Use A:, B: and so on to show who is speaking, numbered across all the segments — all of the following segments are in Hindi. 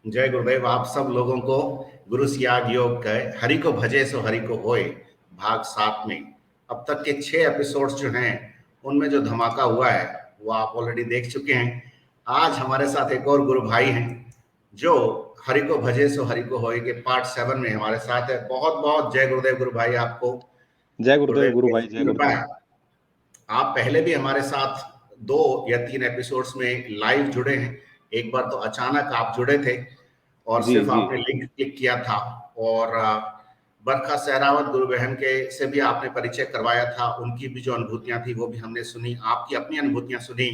A: जय गुरुदेव। आप सब लोगों को गुरु सियाग योग के हरि को भजे सो हरि को होए भाग 7 में अब तक के 6 एपिसोड्स जो हैं उनमें जो धमाका हुआ है वो आप ऑलरेडी देख चुके हैं। आज हमारे साथ एक और गुरु भाई हैं जो हरि को भजे सो हरि को होए के पार्ट 7 में हमारे साथ है। बहुत बहुत जय गुरुदेव गुरु भाई आपको।
B: जय गुरुदेव
A: गुरुदेव
B: गुरु
A: की
B: भाई, जय
A: कृपा
B: गुरुदेव।
A: है। आप पहले भी हमारे साथ 2 या 3 एपिसोड्स में लाइव जुड़े हैं। एक बार तो अचानक आप जुड़े थे और
B: जी
A: सिर्फ
B: जी।
A: आपने लिंक क्लिक किया था और बरखा सहरावत गुरु बहन के से भी आपने परिचय करवाया था। उनकी भी जो अनुभूतियां थी वो भी हमने सुनी, आपकी अपनी अनुभूतियां सुनी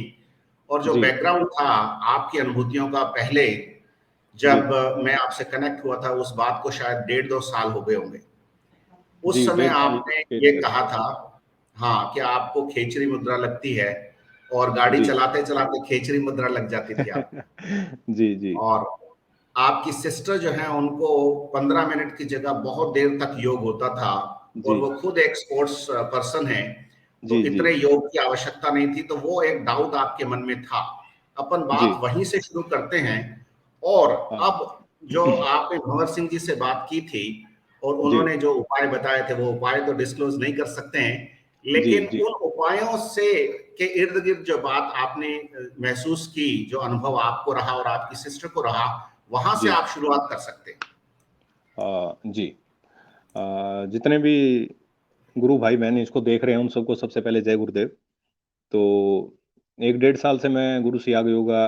A: और जो
B: जी
A: बैकग्राउंड था आपकी अनुभूतियों का। पहले
B: जी।
A: जब मैं आपसे कनेक्ट हुआ था उस बात को शायद 1.5-2 साल हो गए होंगे। उस
B: जी,
A: समय
B: 1.5 साल
A: आपने
B: के
A: ये
B: करीब।
A: कहा था, हाँ, कि आपको खेचरी मुद्रा लगती है और गाड़ी
B: जी।
A: चलाते चलाते खेचरी मुद्रा लग जाती थी आपको।
B: जी जी।
A: और आपकी सिस्टर जो है उनको 15 मिनट की जगह बहुत देर तक योग होता था और
B: जी
A: वो खुद एक स्पोर्ट्स पर्सन है, तो
B: जी। जी
A: इतने योग की आवश्यकता नहीं थी। तो वो एक डाउट आपके मन में था। अपन
B: जी।
A: बात वहीं से शुरू करते हैं। और
B: हाँ।
A: अब जो आपने भंवर सिंह जी से बात की थी और
B: जी
A: उन्होंने जो उपाय बताए थे वो उपाय तो डिस्क्लोज नहीं कर सकते हैं,
B: जी।
A: लेकिन
B: जी
A: उन उपायों से के इर्द गिर्द जो बात आपने महसूस की, जो अनुभव आपको रहा और आपकी सिस्टर को रहा, वहां से
B: जी।
A: आप शुरुआत कर सकते हैं।
B: जी। जितने भी गुरु भाई बहन इसको देख रहे हैं उन सबको सबसे पहले जय गुरुदेव। तो 1 डेढ़ साल से मैं गुरु सियाग योगा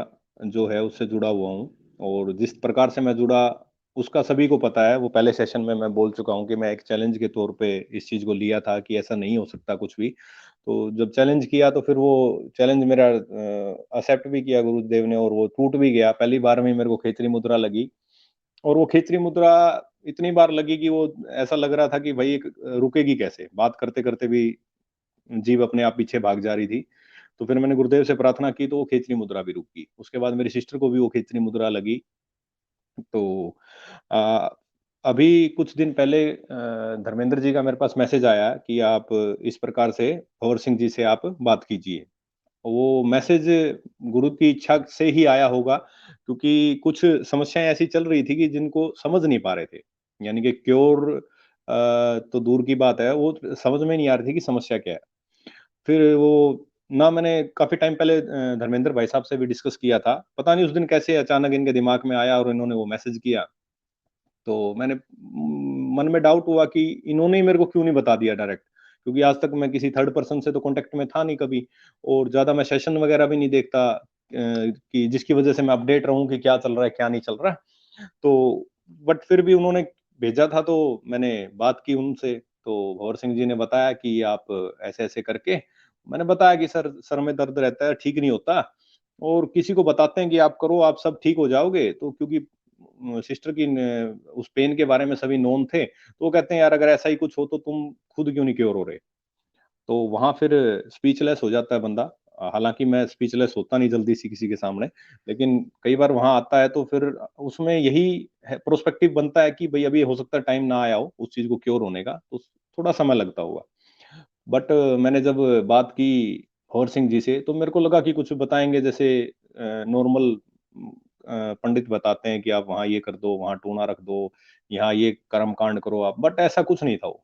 B: जो है उससे जुड़ा हुआ हूँ। और जिस प्रकार से मैं जुड़ा उसका सभी को पता है। वो पहले सेशन में मैं बोल चुका हूँ कि मैं एक चैलेंज के तौर पे इस चीज़ को लिया था कि ऐसा नहीं हो सकता कुछ भी। तो जब चैलेंज किया तो फिर वो चैलेंज मेरा एक्सेप्ट भी किया गुरुदेव ने और वो टूट भी गया। पहली बार में मेरे को खेचरी मुद्रा लगी और वो खेचरी मुद्रा इतनी बार लगी कि वो ऐसा लग रहा था कि भाई एक रुकेगी कैसे? बात करते-करते भी जीभ अपने आप पीछे भाग जा रही थी। तो फिर मैंने गुरुदेव से प्रार्थना की तो वो खेचरी मुद्रा भी रुक गई। उसके बाद मेरी सिस्टर को भी वो खेचरी मुद्रा लगी। तो अ, अभी कुछ दिन पहले धर्मेंद्र जी का मेरे पास मैसेज आया कि आप इस प्रकार से भंवर सिंह जी से आप बात कीजिए। वो मैसेज गुरु की इच्छा से ही आया होगा क्योंकि कुछ समस्याएँ ऐसी चल रही थी कि जिनको समझ नहीं पा रहे थे। यानी कि क्योर तो दूर की बात है, वो समझ में नहीं आ रही थी कि समस्या क्या है। फिर वो ना मैंने काफ़ी टाइम पहले धर्मेंद्र भाई साहब से भी डिस्कस किया था। पता नहीं उस दिन कैसे अचानक इनके दिमाग में आया और इन्होंने वो मैसेज किया। तो मैंने मन में डाउट हुआ कि इन्होंने ही मेरे को क्यों नहीं बता दिया डायरेक्ट, क्योंकि आज तक मैं किसी थर्ड पर्सन से तो कॉन्टैक्ट में था नहीं कभी और ज़्यादा मैं सेशन वगैरह भी नहीं देखता कि जिसकी वजह से मैं अपडेट रहूँ कि क्या चल रहा है, क्या नहीं चल रहा है। तो बट फिर भी उन्होंने भेजा था तो मैंने बात की उनसे, तो भंवर सिंह जी ने बताया कि आप ऐसे-ऐसे करके मैंने बताया कि सर में दर्द रहता है, ठीक नहीं होता और किसी को बताते हैं कि आप करो, आप सब ठीक हो जाओगे। तो क्योंकि सिस्टर की न उस पेन के बारे में सभी नोन थे, तो वो कहते हैं यार अगर ऐसा ही कुछ हो तो तुम खुद क्यों नहीं क्योर हो रहे? तो वहाँ फिर स्पीचलेस हो जाता है बंदा। हालाँकि मैं स्पीचलेस होता नहीं जल्दी से किसी के सामने, लेकिन कई बार वहाँ आता है तो फिर उसमें यही है प्रोस्पेक्टिव बनता है कि भई अभी हो सकता है टाइम ना आया हो उस चीज़ को क्योर होने का, तो थोड़ा समय लगता होगा। बट मैंने जब बात की भंवर सिंह जी से तो मेरे को लगा कि कुछ बताएँगे जैसे नॉर्मल पंडित बताते हैं कि आप वहाँ ये कर दो, वहाँ टूना रख दो, यहाँ ये कर्म कांड करो आप, बट ऐसा कुछ नहीं था वो।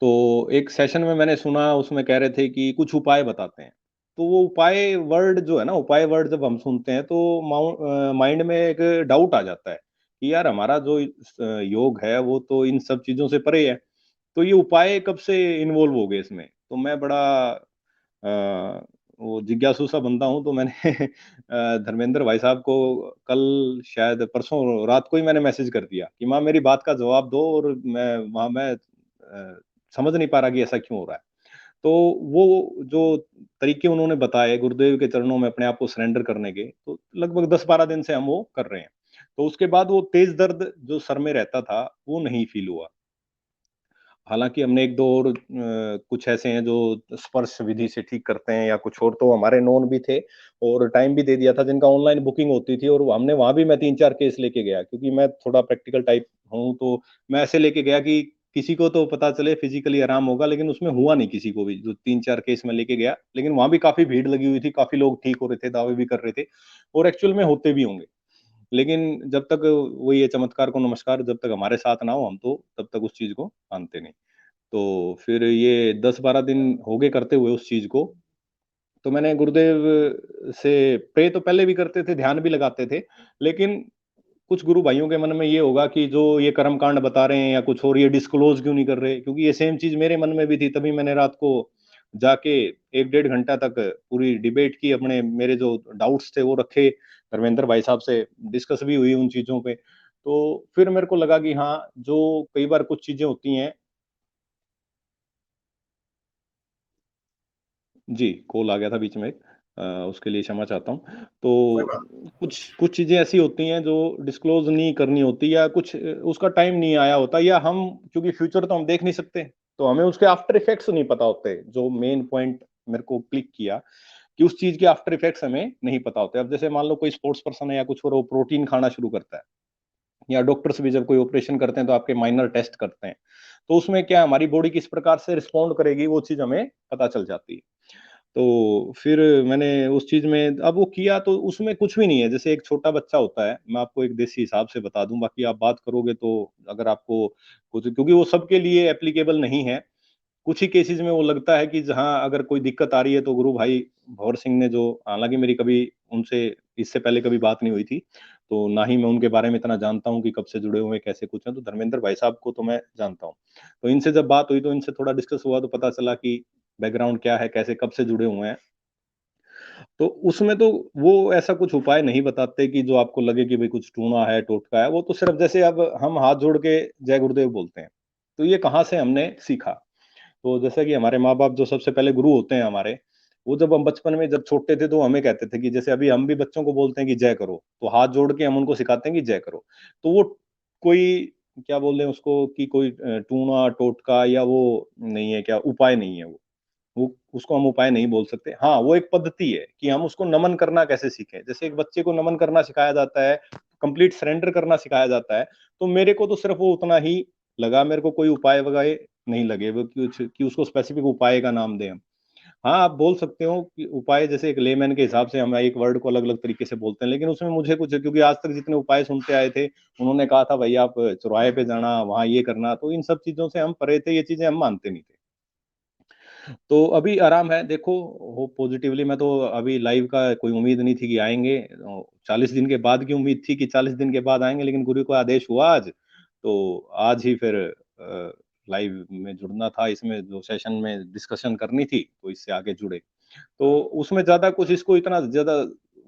B: तो एक सेशन में मैंने सुना उसमें कह रहे थे कि कुछ उपाय बताते हैं। तो वो उपाय वर्ड जो है ना, उपाय वर्ड जब हम सुनते हैं तो माइंड में एक डाउट आ जाता है कि यार हमारा जो योग है वो तो इन सब चीज़ों से परे है। तो ये उपाय कब से इन्वॉल्व हो गए इसमें? तो मैं बड़ा वो जिज्ञासु सा बंदा हूँ तो मैंने धर्मेंद्र भाई साहब को कल शायद परसों रात को ही मैंने मैसेज कर दिया कि माँ मेरी बात का जवाब दो और मैं समझ नहीं पा रहा कि ऐसा क्यों हो रहा है। तो वो जो तरीके उन्होंने बताए गुरुदेव के चरणों में अपने आप को सरेंडर करने के, तो लगभग 10-12 दिन से हम वो कर रहे हैं। तो उसके बाद वो तेज़ दर्द जो सर में रहता था, वो नहीं फ़ील हुआ। हालाँकि हमने 1-2 और कुछ ऐसे हैं जो स्पर्श विधि से ठीक करते हैं या कुछ और तो हमारे नोन भी थे और टाइम भी दे दिया था जिनका ऑनलाइन बुकिंग होती थी और हमने वहाँ भी मैं 3-4 केस लेके गया क्योंकि मैं थोड़ा प्रैक्टिकल टाइप हूँ, तो मैं ऐसे लेके गया कि किसी को तो पता चले फिज़िकली आराम होगा, लेकिन उसमें हुआ नहीं किसी को भी, जो 3-4 केस मैं लेके गया। लेकिन वहाँ भी काफ़ी भीड़ लगी हुई थी, काफ़ी लोग ठीक हो रहे थे, दावे भी कर रहे थे और एक्चुअल में होते भी होंगे। लेकिन जब तक वो ये चमत्कार को नमस्कार जब तक हमारे साथ ना हो, हम तो तब तक उस चीज़ को मानते नहीं। तो फिर ये 10-12 दिन हो गए करते हुए उस चीज़ को, तो मैंने गुरुदेव से प्रे तो पहले भी करते थे, ध्यान भी लगाते थे, लेकिन कुछ गुरु भाइयों के मन में ये होगा कि जो ये कर्म कांड बता रहे हैं या कुछ और ये डिस्क्लोज़ क्यों नहीं कर रहे? क्योंकि ये सेम चीज़ मेरे मन में भी थी, तभी मैंने रात को जाके 1 डेढ़ घंटा तक पूरी डिबेट की, अपने मेरे जो डाउट्स थे वो रखे, धर्मेंद्र भाई साहब से डिस्कस भी हुई उन चीज़ों पे। तो फिर मेरे को लगा कि हाँ, जो कई बार कुछ चीज़ें होती हैं। जी, कॉल आ गया था बीच में एक, उसके लिए क्षमा चाहता हूँ।
A: कोई
B: तो
A: बात
B: कुछ कुछ चीज़ें ऐसी होती हैं जो डिस्क्लोज़ नहीं करनी होती, या कुछ उसका टाइम नहीं आया होता, या हम क्योंकि फ्यूचर तो हम देख नहीं सकते, तो हमें उसके आफ्टर इफेक्ट्स नहीं पता होते। जो मेन पॉइंट मेरे को क्लिक किया कि उस चीज़ के आफ्टर इफेक्ट्स हमें नहीं पता होते। अब जैसे मान लो कोई स्पोर्ट्स पर्सन है या कुछ और, वो प्रोटीन खाना शुरू करता है, या डॉक्टर्स भी जब कोई ऑपरेशन करते हैं तो आपके माइनर टेस्ट करते हैं। तो उसमें क्या हमारी बॉडी किस प्रकार से रिस्पॉन्ड करेगी, वो चीज़ हमें पता चल जाती है। तो फिर मैंने उस चीज़ में अब वो किया, तो उसमें कुछ भी नहीं है। जैसे एक छोटा बच्चा होता है, मैं आपको एक देसी हिसाब से बता दूँ, बाकी आप बात करोगे तो अगर आपको कुछ, क्योंकि वो सबके लिए एप्लीकेबल नहीं है। कुछ ही केसेज़ में वो लगता है कि जहाँ अगर कोई दिक्कत आ रही है, तो गुरु भाई भंवर सिंह ने जो, हालाँकि मेरी कभी उनसे इससे पहले कभी बात नहीं हुई थी, तो ना ही मैं उनके बारे में इतना जानता हूँ कि कब से जुड़े हुए हैं, कैसे कुछ हैं, तो धर्मेंद्र भाई साहब को तो मैं जानता हूँ। तो इनसे जब बात हुई, तो इनसे थोड़ा डिस्कस हुआ, तो पता चला कि बैकग्राउंड क्या है, कैसे कब से जुड़े हुए हैं। तो उसमें तो वो ऐसा कुछ उपाय नहीं बताते कि जो आपको लगे कि भई कुछ टूना है, टोटका है, वो तो सिर्फ़ जैसे अब हम हाथ जोड़ के जय गुरुदेव बोलते हैं। तो ये कहाँ से हमने सीखा? तो जैसे कि हमारे माँ-बाप जो सबसे पहले गुरु होते हैं हमारे, वो जब हम बचपन में जब छोटे थे, तो हमें कहते थे कि जैसे अभी हम भी बच्चों को बोलते हैं कि जय करो, तो हाथ जोड़ के हम उनको सिखाते हैं कि जय करो। तो वो कोई क्या बोल दें उसको कि कोई टूणा, टोटका या वो नहीं है, क्या उपाय नहीं है वो उसको हम उपाय नहीं बोल सकते। हाँ, वो एक पद्धति है कि हम उसको नमन करना कैसे सीखें। जैसे एक बच्चे को नमन करना सिखाया जाता है, कंप्लीट सरेंडर करना सिखाया जाता है, तो मेरे को तो सिर्फ़ वो उतना ही लगा, मेरे को कोई उपाय वगैरह नहीं लगे वो कुछ कि उसको स्पेसिफिक उपाय का नाम दें हम। हाँ, आप बोल सकते हो कि उपाय, जैसे एक लेमैन के हिसाब से हम एक वर्ड को अलग-अलग तरीके से बोलते हैं, लेकिन उसमें मुझे कुछ, क्योंकि आज तक जितने उपाय सुनते आए थे, उन्होंने कहा था भई आप चौराहे पे जाना, वहाँ ये करना, तो इन सब चीज़ों से हम परे थे, ये चीज़ें हम मानते नहीं थे। तो अभी आराम है, देखो होप पॉजिटिवली, मैं तो अभी लाइव का कोई उम्मीद नहीं थी कि आएँगे, 40 दिन के बाद की उम्मीद थी कि 40 दिन के बाद आएँगे, लेकिन गुरु का आदेश हुआ आज, तो आज ही फिर लाइव में जुड़ना था, इसमें जो सेशन में डिस्कशन करनी थी, तो इससे आगे जुड़े। तो उसमें ज़्यादा कुछ इसको इतना ज़्यादा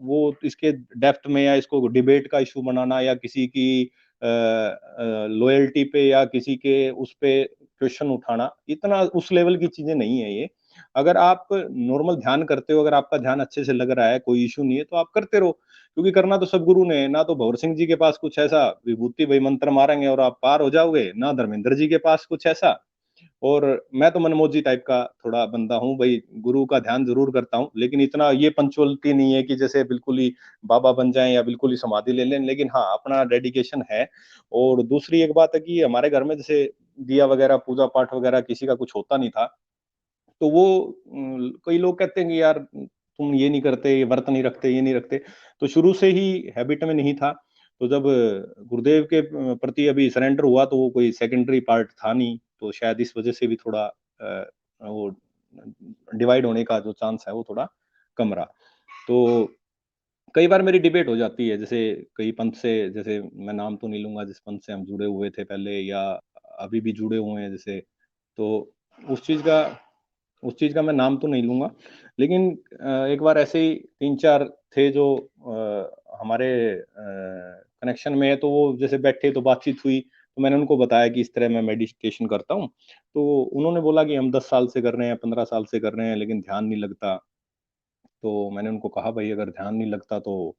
B: वो इसके डेप्थ में, या इसको डिबेट का इश्यू बनाना, या किसी की लॉयल्टी पे या किसी के उस पे क्वेश्चन उठाना, इतना उस लेवल की चीज़ें नहीं है ये। अगर आप नॉर्मल ध्यान करते हो, अगर आपका ध्यान अच्छे से लग रहा है, कोई इश्यू नहीं है, तो आप करते रहो। क्योंकि करना तो सब गुरु ने है, ना तो भंवर सिंह जी के पास कुछ ऐसा विभूति भई मंत्र मारेंगे और आप पार हो जाओगे, ना धर्मेंद्र जी के पास कुछ ऐसा। और मैं तो मनमौजी टाइप का थोड़ा बंदा हूँ, भई गुरु का ध्यान ज़रूर करता हूँ, लेकिन इतना ये पंक्चुअलिटी नहीं है कि जैसे बिल्कुल ही बाबा बन जाएँ या बिल्कुल ही समाधि ले लें, लेकिन हाँ, अपना डेडिकेशन है। और दूसरी एक बात है कि हमारे घर में जैसे दिया वगैरह, पूजा-पाठ वगैरह किसी का कुछ होता नहीं था, तो वो कई लोग कहते हैं कि यार तुम ये नहीं करते, ये व्रत नहीं रखते, ये नहीं रखते, तो शुरू से ही हैबिट में नहीं था। तो जब गुरुदेव के प्रति अभी सरेंडर हुआ, तो वो कोई सेकेंडरी पार्ट था नहीं, तो शायद इस वजह से भी थोड़ा वो डिवाइड होने का जो चांस है वो थोड़ा कम रहा। तो कई बार मेरी डिबेट हो जाती है, जैसे कई पंथ से, जैसे मैं नाम तो नहीं लूँगा जिस पंथ से हम जुड़े हुए थे पहले, या अभी भी जुड़े हुए हैं जैसे, तो उस चीज़ का उस चीज़ का मैं नाम तो नहीं लूँगा। लेकिन एक बार ऐसे ही 3-4 थे जो हमारे कनेक्शन में है, तो वो जैसे बैठे तो बातचीत हुई, तो मैंने उनको बताया कि इस तरह मैं मेडिटेशन करता हूँ। तो उन्होंने बोला कि हम 10 साल से कर रहे हैं, 15 साल से कर रहे हैं, लेकिन ध्यान नहीं लगता। तो मैंने उनको कहा, भई अगर ध्यान नहीं लगता तो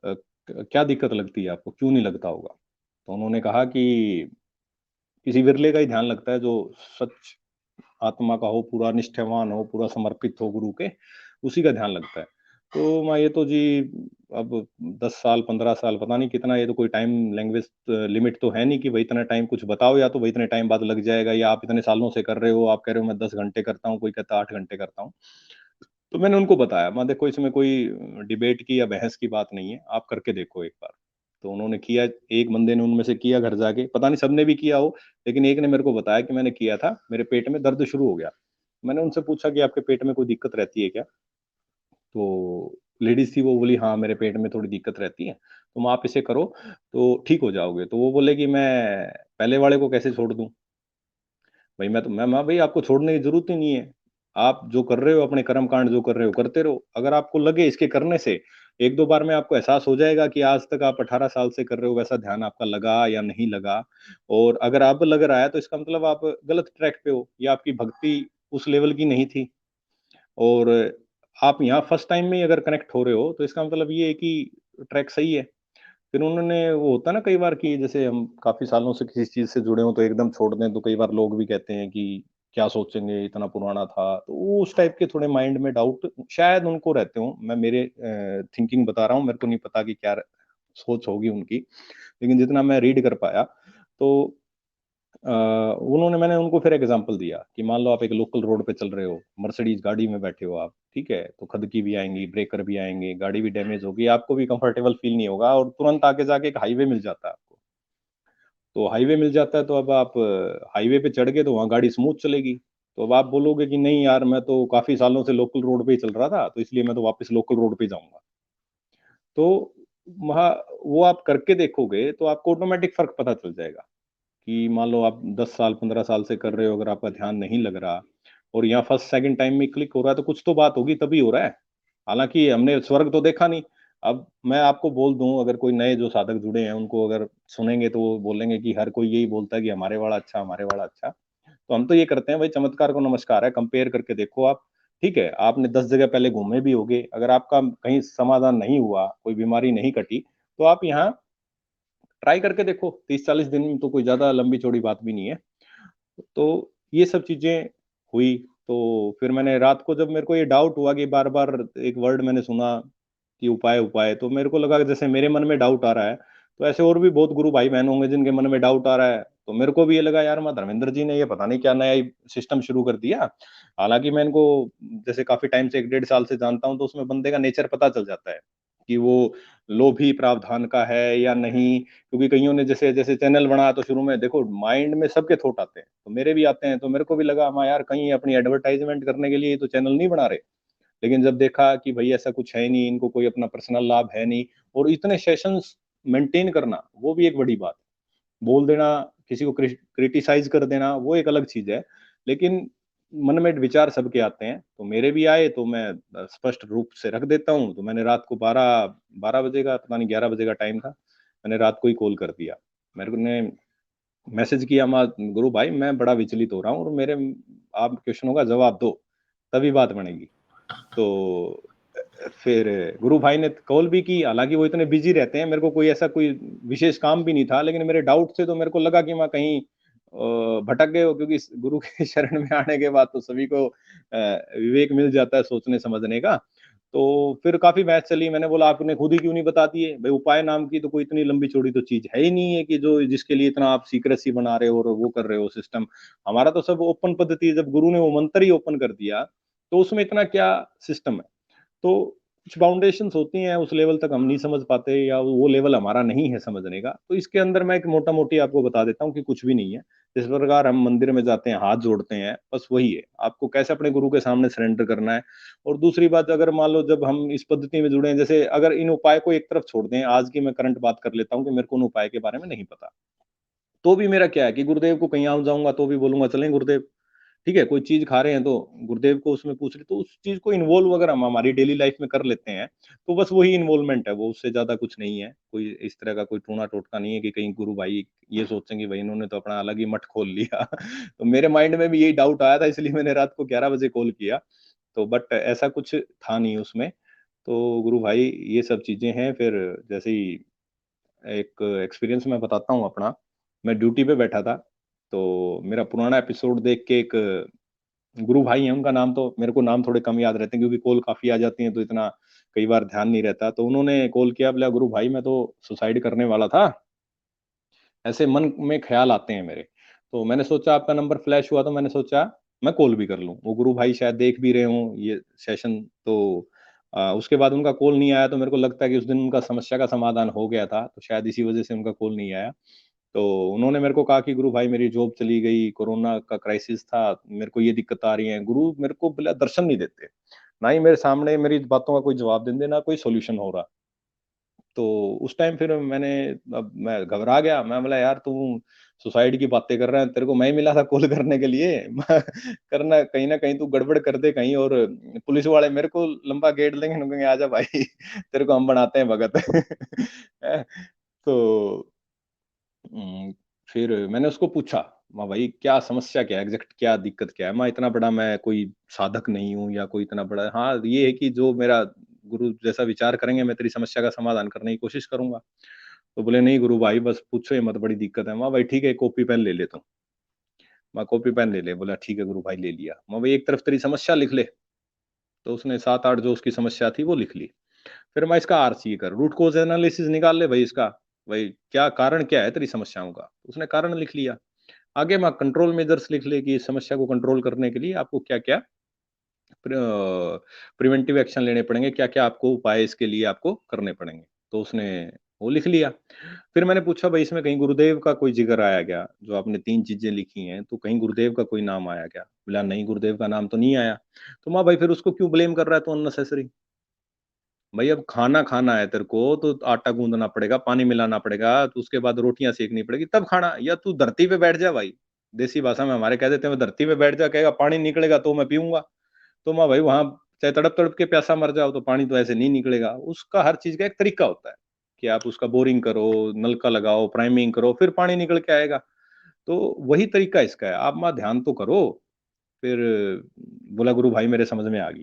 B: अ, क क्या दिक्कत लगती है आपको? क्यों नहीं लगता होगा? तो उन्होंने कहा कि किसी विरले का ही ध्यान लगता है जो सच आत्मा का हो, पूरा निष्ठावान हो, पूरा समर्पित हो गुरु के, उसी का ध्यान लगता है। तो मैं ये तो जी अब 10 साल, 15 साल पता नहीं कितना, ये तो कोई टाइम लैंग्वेज लिमिट तो है नहीं कि भई इतना टाइम कुछ बताओ, या तो भई इतने टाइम बाद लग जाएगा, या आप इतने सालों से कर रहे हो, आप कह रहे हो मैं 10 घंटे करता हूँ, कोई कहता है 8 घंटे करता हूँ। तो मैंने उनको बताया, मैं देखो इसमें कोई डिबेट की या बहस की बात नहीं है, आप करके देखो एक बार। तो उन्होंने किया, एक बंदे ने उनमें से किया घर जाके, पता नहीं सबने भी किया हो, लेकिन एक ने मेरे को बताया कि मैंने किया था, मेरे पेट में दर्द शुरू हो गया। मैंने उनसे पूछा कि आपके पेट में कोई दिक्कत रहती है क्या? तो लेडीज़ थी, वो बोली हाँ, मेरे पेट में थोड़ी दिक्कत रहती है, तुम आप इसे करो तो ठीक हो जाओगे। तो वो बोले कि मैं पहले वाले को कैसे छोड़ दूँ? भई मैं भई आपको छोड़ने की ज़रूरत ही नहीं है। आप जो कर रहे हो अपने कर्म कांड जो कर रहे हो करते रहो। अगर आपको लगे इसके करने से 1-2 बार में आपको एहसास हो जाएगा कि आज तक आप 18 साल से कर रहे हो वैसा ध्यान आपका लगा या नहीं लगा, और अगर अब लग रहा है तो इसका मतलब आप गलत ट्रैक पे हो या आपकी भक्ति उस लेवल की नहीं थी। और आप यहाँ फर्स्ट टाइम में ही अगर कनेक्ट हो रहे हो, तो इसका मतलब ये है कि ट्रैक सही है। फिर उन्होंने, वो होता है ना कई बार कि जैसे हम काफ़ी सालों से किसी चीज़ से जुड़े हों, तो एकदम छोड़ दें, तो कई बार लोग भी कहते हैं कि क्या सोचेंगे, इतना पुराना था। तो वो उस टाइप के थोड़े माइंड में डाउट शायद उनको रहते हों। मैं मेरे थिंकिंग बता रहा हूँ, मेरे को नहीं पता कि क्या सोच होगी उनकी। लेकिन जितना मैं रीड कर पाया, तो मैंने उनको फिर एग्ज़ाम्पल दिया कि मान लो आप एक लोकल रोड पे चल रहे हो, मर्सिडीज़ गाड़ी में बैठे हो आप, ठीक है? तो खदकी भी आएँगी, ब्रेकर भी आएँगे, गाड़ी भी डैमेज होगी, आपको भी कंफर्टेबल फ़ील नहीं होगा और तुरंत आगे जाके एक हाईवे मिल जाता है आपको। तो हाईवे मिल जाता है, तो अब आप हाईवे पे चढ़ गए तो वहाँ गाड़ी स्मूथ चलेगी। तो अब आप बोलोगे कि नहीं यार, मैं तो काफ़ी सालों से लोकल रोड पे ही चल रहा था, तो इसलिए मैं तो वापस लोकल रोड पे जाऊँगा। तो वहाँ वो आप करके देखोगे तो आपको ऑटोमैटिक फ़र्क पता चल जाएगा। कि मान लो आप 10 साल, 15 साल से कर रहे हो, अगर आपका ध्यान नहीं लग रहा और यहाँ फर्स्ट सेकंड टाइम में क्लिक हो रहा है, तो कुछ तो बात होगी तभी हो रहा है। हालाँकि हमने स्वर्ग तो देखा नहीं। अब मैं आपको बोल दूँ, अगर कोई नए जो साधक जुड़े हैं, उनको अगर सुनेंगे तो वो बोलेंगे कि हर कोई यही बोलता है कि हमारे वाला अच्छा, हमारे वाला अच्छा। तो हम तो ये करते हैं, भाई चमत्कार को नमस्कार है, कंपेयर करके देखो आप। ठीक है, आपने 10 जगह पहले घूमे भी होंगे, अगर आपका कहीं समाधान नहीं हुआ, कोई बीमारी नहीं कटी, तो आप यहाँ ट्राई करके देखो। 30-40 दिन में तो कोई ज़्यादा लंबी-चौड़ी बात भी नहीं है। तो ये सब चीज़ें हुई, तो फिर मैंने रात को, जब मेरे को ये डाउट हुआ कि बार-बार एक वर्ड मैंने सुना कि उपाय, उपाय, तो मेरे को लगा कि जैसे मेरे मन में डाउट आ रहा है, तो ऐसे और भी बहुत गुरु भाई-बहन होंगे जिनके मन में डाउट आ रहा है। तो मेरे को भी ये लगा, यार, माँ धर्मेंद्र जी ने ये पता नहीं क्या नया ही सिस्टम शुरू कर दिया। हालाँकि मैं इनको जैसे काफ़ी टाइम से 1 डेढ़ साल से जानता हूँ, तो उसमें बंदे का नेचर पता चल जाता है, कि वो लोभी प्रावधान का है या नहीं। क्योंकि कइयों ने जैसे-जैसे चैनल बनाया, तो शुरू में देखो माइंड में सबके थॉट आते हैं, तो मेरे भी आते हैं, तो मेरे को भी लगा, हाँ यार, कहीं अपनी एडवर्टाइज़मेंट करने के लिए तो चैनल नहीं बना रहे। लेकिन जब देखा कि भई ऐसा कुछ है नहीं, इनको कोई अपना पर्सनल लाभ है नहीं, और इतने सेशंस मेंटेन करना, वो भी एक बड़ी बात है। बोल देना, किसी को क्रिटिसाइज़ कर देना, वो एक अलग चीज़ है। लेकिन मन में विचार सबके आते हैं, तो मेरे भी आए, तो मैं स्पष्ट रूप से रख देता हूँ। तो मैंने रात को 12 बजे का, पता नहीं 11 बजे का टाइम था, मैंने रात को ही कॉल कर दिया। मेरे को ने मैसेज किया, गुरु भाई, मैं बड़ा विचलित हो रहा हूँ और मेरे आप क्वेश्चनों का जवाब दो, तभी बात बनेगी। तो फिर गुरु भाई ने कॉल भी की, हालाँकि वो इतने बिज़ी रहते हैं, मेरे को कोई ऐसा कोई विशेष काम भी नहीं था, लेकिन मेरे डाउट थे, तो मेरे को लगा कि मैं कहीं भटक गए हो, क्योंकि इस गुरु के शरण में आने के बाद तो सभी को विवेक मिल जाता है सोचने-समझने का। तो फिर काफ़ी बहस चली, मैंने बोला आपने खुद ही क्यों नहीं बता दिए? भई उपाय नाम की तो कोई इतनी लंबी-चौड़ी तो चीज़ है ही नहीं है कि जो जिसके लिए इतना आप सीक्रेसी बना रहे हो और वो कर रहे हो सिस्टम। हमारा तो सब ओपन पद्धति है, जब गुरु ने वो मंत्र ही ओपन कर दिया, तो उसमें इतना क्या सिस्टम है? तो कुछ बाउंडेशंस होती हैं, उस लेवल तक हम नहीं समझ पाते या वो लेवल हमारा नहीं है समझने का। तो इसके अंदर मैं एक मोटा-मोटी आपको बता देता हूँ कि कुछ भी नहीं है। जिस प्रकार हम मंदिर में जाते हैं, हाथ जोड़ते हैं, बस वही है। आपको कैसे अपने गुरु के सामने सरेंडर करना है। और दूसरी बात, अगर मान लो जब हम इस पद्धति में जुड़े हैं, जैसे अगर इन उपाय को एक तरफ छोड़ दें, आज की मैं करंट बात कर लेता हूँ कि मेरे को उन उपाय के बारे में नहीं पता। तो भी मेरा क्या है कि गुरुदेव को कहीं आऊँ जाऊँगा तो भी बोलूँगा, चलें गुरुदेव। ठीक है, कोई चीज़ खा रहे हैं तो गुरुदेव को उसमें पूछ रहे, तो उस चीज़ को इन्वॉल्व अगर हम हमारी डेली लाइफ़ में कर लेते हैं, तो बस वही इन्वॉल्वमेंट है, वो उससे ज़्यादा कुछ नहीं है। कोई इस तरह का कोई टूना-टोटका नहीं है कि कहीं गुरु भाई ये सोचेंगे भई इन्होंने तो अपना अलग ही मठ खोल लिया। तो मेरे माइंड में भी यही डाउट आया था, इसलिए मैंने रात को 11 बजे कॉल किया। तो बट ऐसा कुछ था नहीं उसमें। तो गुरु भाई, ये सब चीज़ें हैं। फिर जैसे ही एक एक्सपीरियंस मैं बताता हूँ अपना। मैं ड्यूटी पे बैठा था, तो मेरा पुराना एपिसोड देख के एक गुरु भाई हैं, उनका नाम तो मेरे को नाम थोड़े कम याद रहते हैं, क्योंकि कॉल काफ़ी आ जाती हैं, तो इतना कई बार ध्यान नहीं रहता। तो उन्होंने कॉल किया, बोला, "गुरु भाई, मैं तो सुसाइड करने वाला था, ऐसे मन में ख़्याल आते हैं मेरे।" तो मैंने सोचा आपका नंबर फ्लैश हुआ, तो मैंने सोचा मैं कॉल भी कर लूँ। वो गुरु भाई शायद देख भी रहे हों ये सेशन, तो उसके बाद उनका कॉल नहीं आया, तो मेरे को लगता है कि उस दिन उनका समस्या का समाधान हो गया था, तो शायद इसी वजह से उनका कॉल नहीं आया। तो उन्होंने मेरे को कहा कि गुरु भाई मेरी जॉब चली गई, कोरोना का क्राइसिस था, मेरे को ये दिक्कत आ रही है। गुरु मेरे को बोला दर्शन नहीं देते, ना ही मेरे सामने मेरी बातों का कोई जवाब देंगे, ना कोई सॉल्यूशन हो रहा। तो उस टाइम फिर अब मैं घबरा गया, मैं बोला यार तू सुसाइड की बातें कर रहा है, तेरे को मैं ही मिला था कॉल करने के लिए करना कहीं न कहीं तू गड़बड़ कर दे कहीं, और पुलिस वाले मेरे को लंबा गेट देंगे, हम कहेंगे आजा भाई तेरे को हम बनाते हैं भगत। हैं? तो उम, फिर मैंने उसको पूछा, "माँ भाई क्या समस्या क्या है? एग्ज़ैक्ट क्या दिक्कत क्या है? माँ इतना बड़ा मैं कोई साधक नहीं हूँ या कोई इतना बड़ा, हाँ, ये है कि जो मेरा गुरु जैसा विचार करेंगे मैं तेरी समस्या का समाधान करने की कोशिश करूँगा।" तो बोले, "नहीं गुरु भाई बस पूछो ही मत, बड़ी दिक्कत है।" माँ भाई ठीक है, कॉपी पेन ले लेता हूँ। माँ कॉपी पेन ले ले, बोला ठीक है गुरु भाई ले लिया। माँ भाई एक तरफ तेरी समस्या लिख ले, तो उसने 7-8 जो उसकी समस्या थी वो लिख ली। फिर मैं इसका आरसी कर, रूट कॉज़ एनालिसिस निकाल ले भई इसका, भई क्या कारण क्या है तेरी समस्याओं का? उसने कारण लिख लिया। आगे मैं कंट्रोल मेजर्स लिख ले कि इस समस्या को कंट्रोल करने के लिए आपको क्या-क्या प्रिवेंटिव एक्शन लेने पड़ेंगे, क्या-क्या आपको उपाय इसके लिए आपको करने पड़ेंगे। तो उसने वो लिख लिया। फिर मैंने पूछा भई इसमें कहीं गुरुदेव का कोई ज़िक्र आया क्या? जो आपने 3 चीज़ें लिखी हैं, तो कहीं गुरुदेव का कोई नाम आया क्या? बोला नहीं गुरुदेव का नाम तो नहीं आया। तो माँ भाई फिर उसको क्यों ब्लेम कर रहा है तू अननेसेसरी? भई अब खाना खाना है तेरे को तो आटा गूँदना पड़ेगा, पानी मिलाना पड़ेगा, तो उसके बाद रोटियाँ सेकनी पड़ेगी तब खाना, या तू धरती पे बैठ जा भाई। देसी भाषा में हमारे कह देते हैं धरती पे बैठ जा, कहेगा पानी निकलेगा तो मैं पीऊँगा। तो मैं भाई वहाँ चाहे तड़प-तड़प के प्यासा मर जाओ तो पानी तो ऐसे नहीं निकलेगा। उसका हर चीज़ का एक तरीका होता है, कि आप उसका बोरिंग करो, नलका लगाओ, प्राइमिंग करो, फिर पानी निकल के आएगा। तो वही तरीका इसका है, आप माँ ध्यान तो करो। फिर बोला गुरु भाई मेरे समझ में आ गई।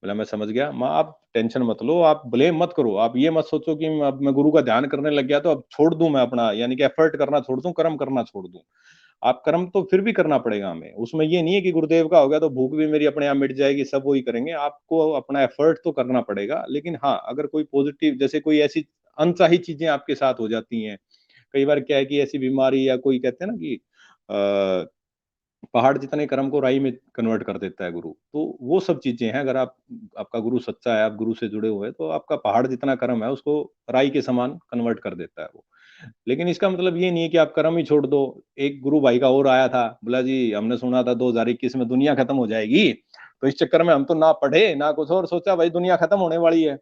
B: बोला मैं समझ गया, माँ आप टेंशन मत लो, आप ब्लेम मत करो, आप ये मत सोचो कि अब मैं गुरु का ध्यान करने लग गया तो अब छोड़ दूँ मैं अपना, यानी कि एफर्ट करना छोड़ दूँ, कर्म करना छोड़ दूँ। आप कर्म तो फिर भी करना पड़ेगा हमें, उसमें ये नहीं है कि गुरुदेव का हो गया तो भूख भी मेरी अपने आप मिट जाएगी, सब वही करेंगे, आपको अपना एफर्ट तो करना पड़ेगा। लेकिन हाँ, अगर कोई पॉजिटिव जैसे कोई ऐसी अनचाही चीज़ें आपके साथ हो जाती हैं, कई बार क्या है कि ऐसी बीमारी या कोई कहते हैं ना कि अ पहाड़ जितने कर्म को राई में कन्वर्ट कर देता है गुरु। तो वो सब चीज़ें हैं, अगर आप आपका गुरु सच्चा है, आप गुरु से जुड़े हुए हैं, तो आपका पहाड़ जितना कर्म है, उसको राई के समान कन्वर्ट कर देता है वो। लेकिन इसका मतलब ये नहीं है कि आप कर्म ही छोड़ दो। एक गुरु भाई का और आया था, बोला जी हमने सुना था 2021 में दुनिया खत्म हो जाएगी, तो इस चक्कर में हम तो ना पढ़े, ना कुछ और सोचा भाई दुनिया खत्म होने वाली है।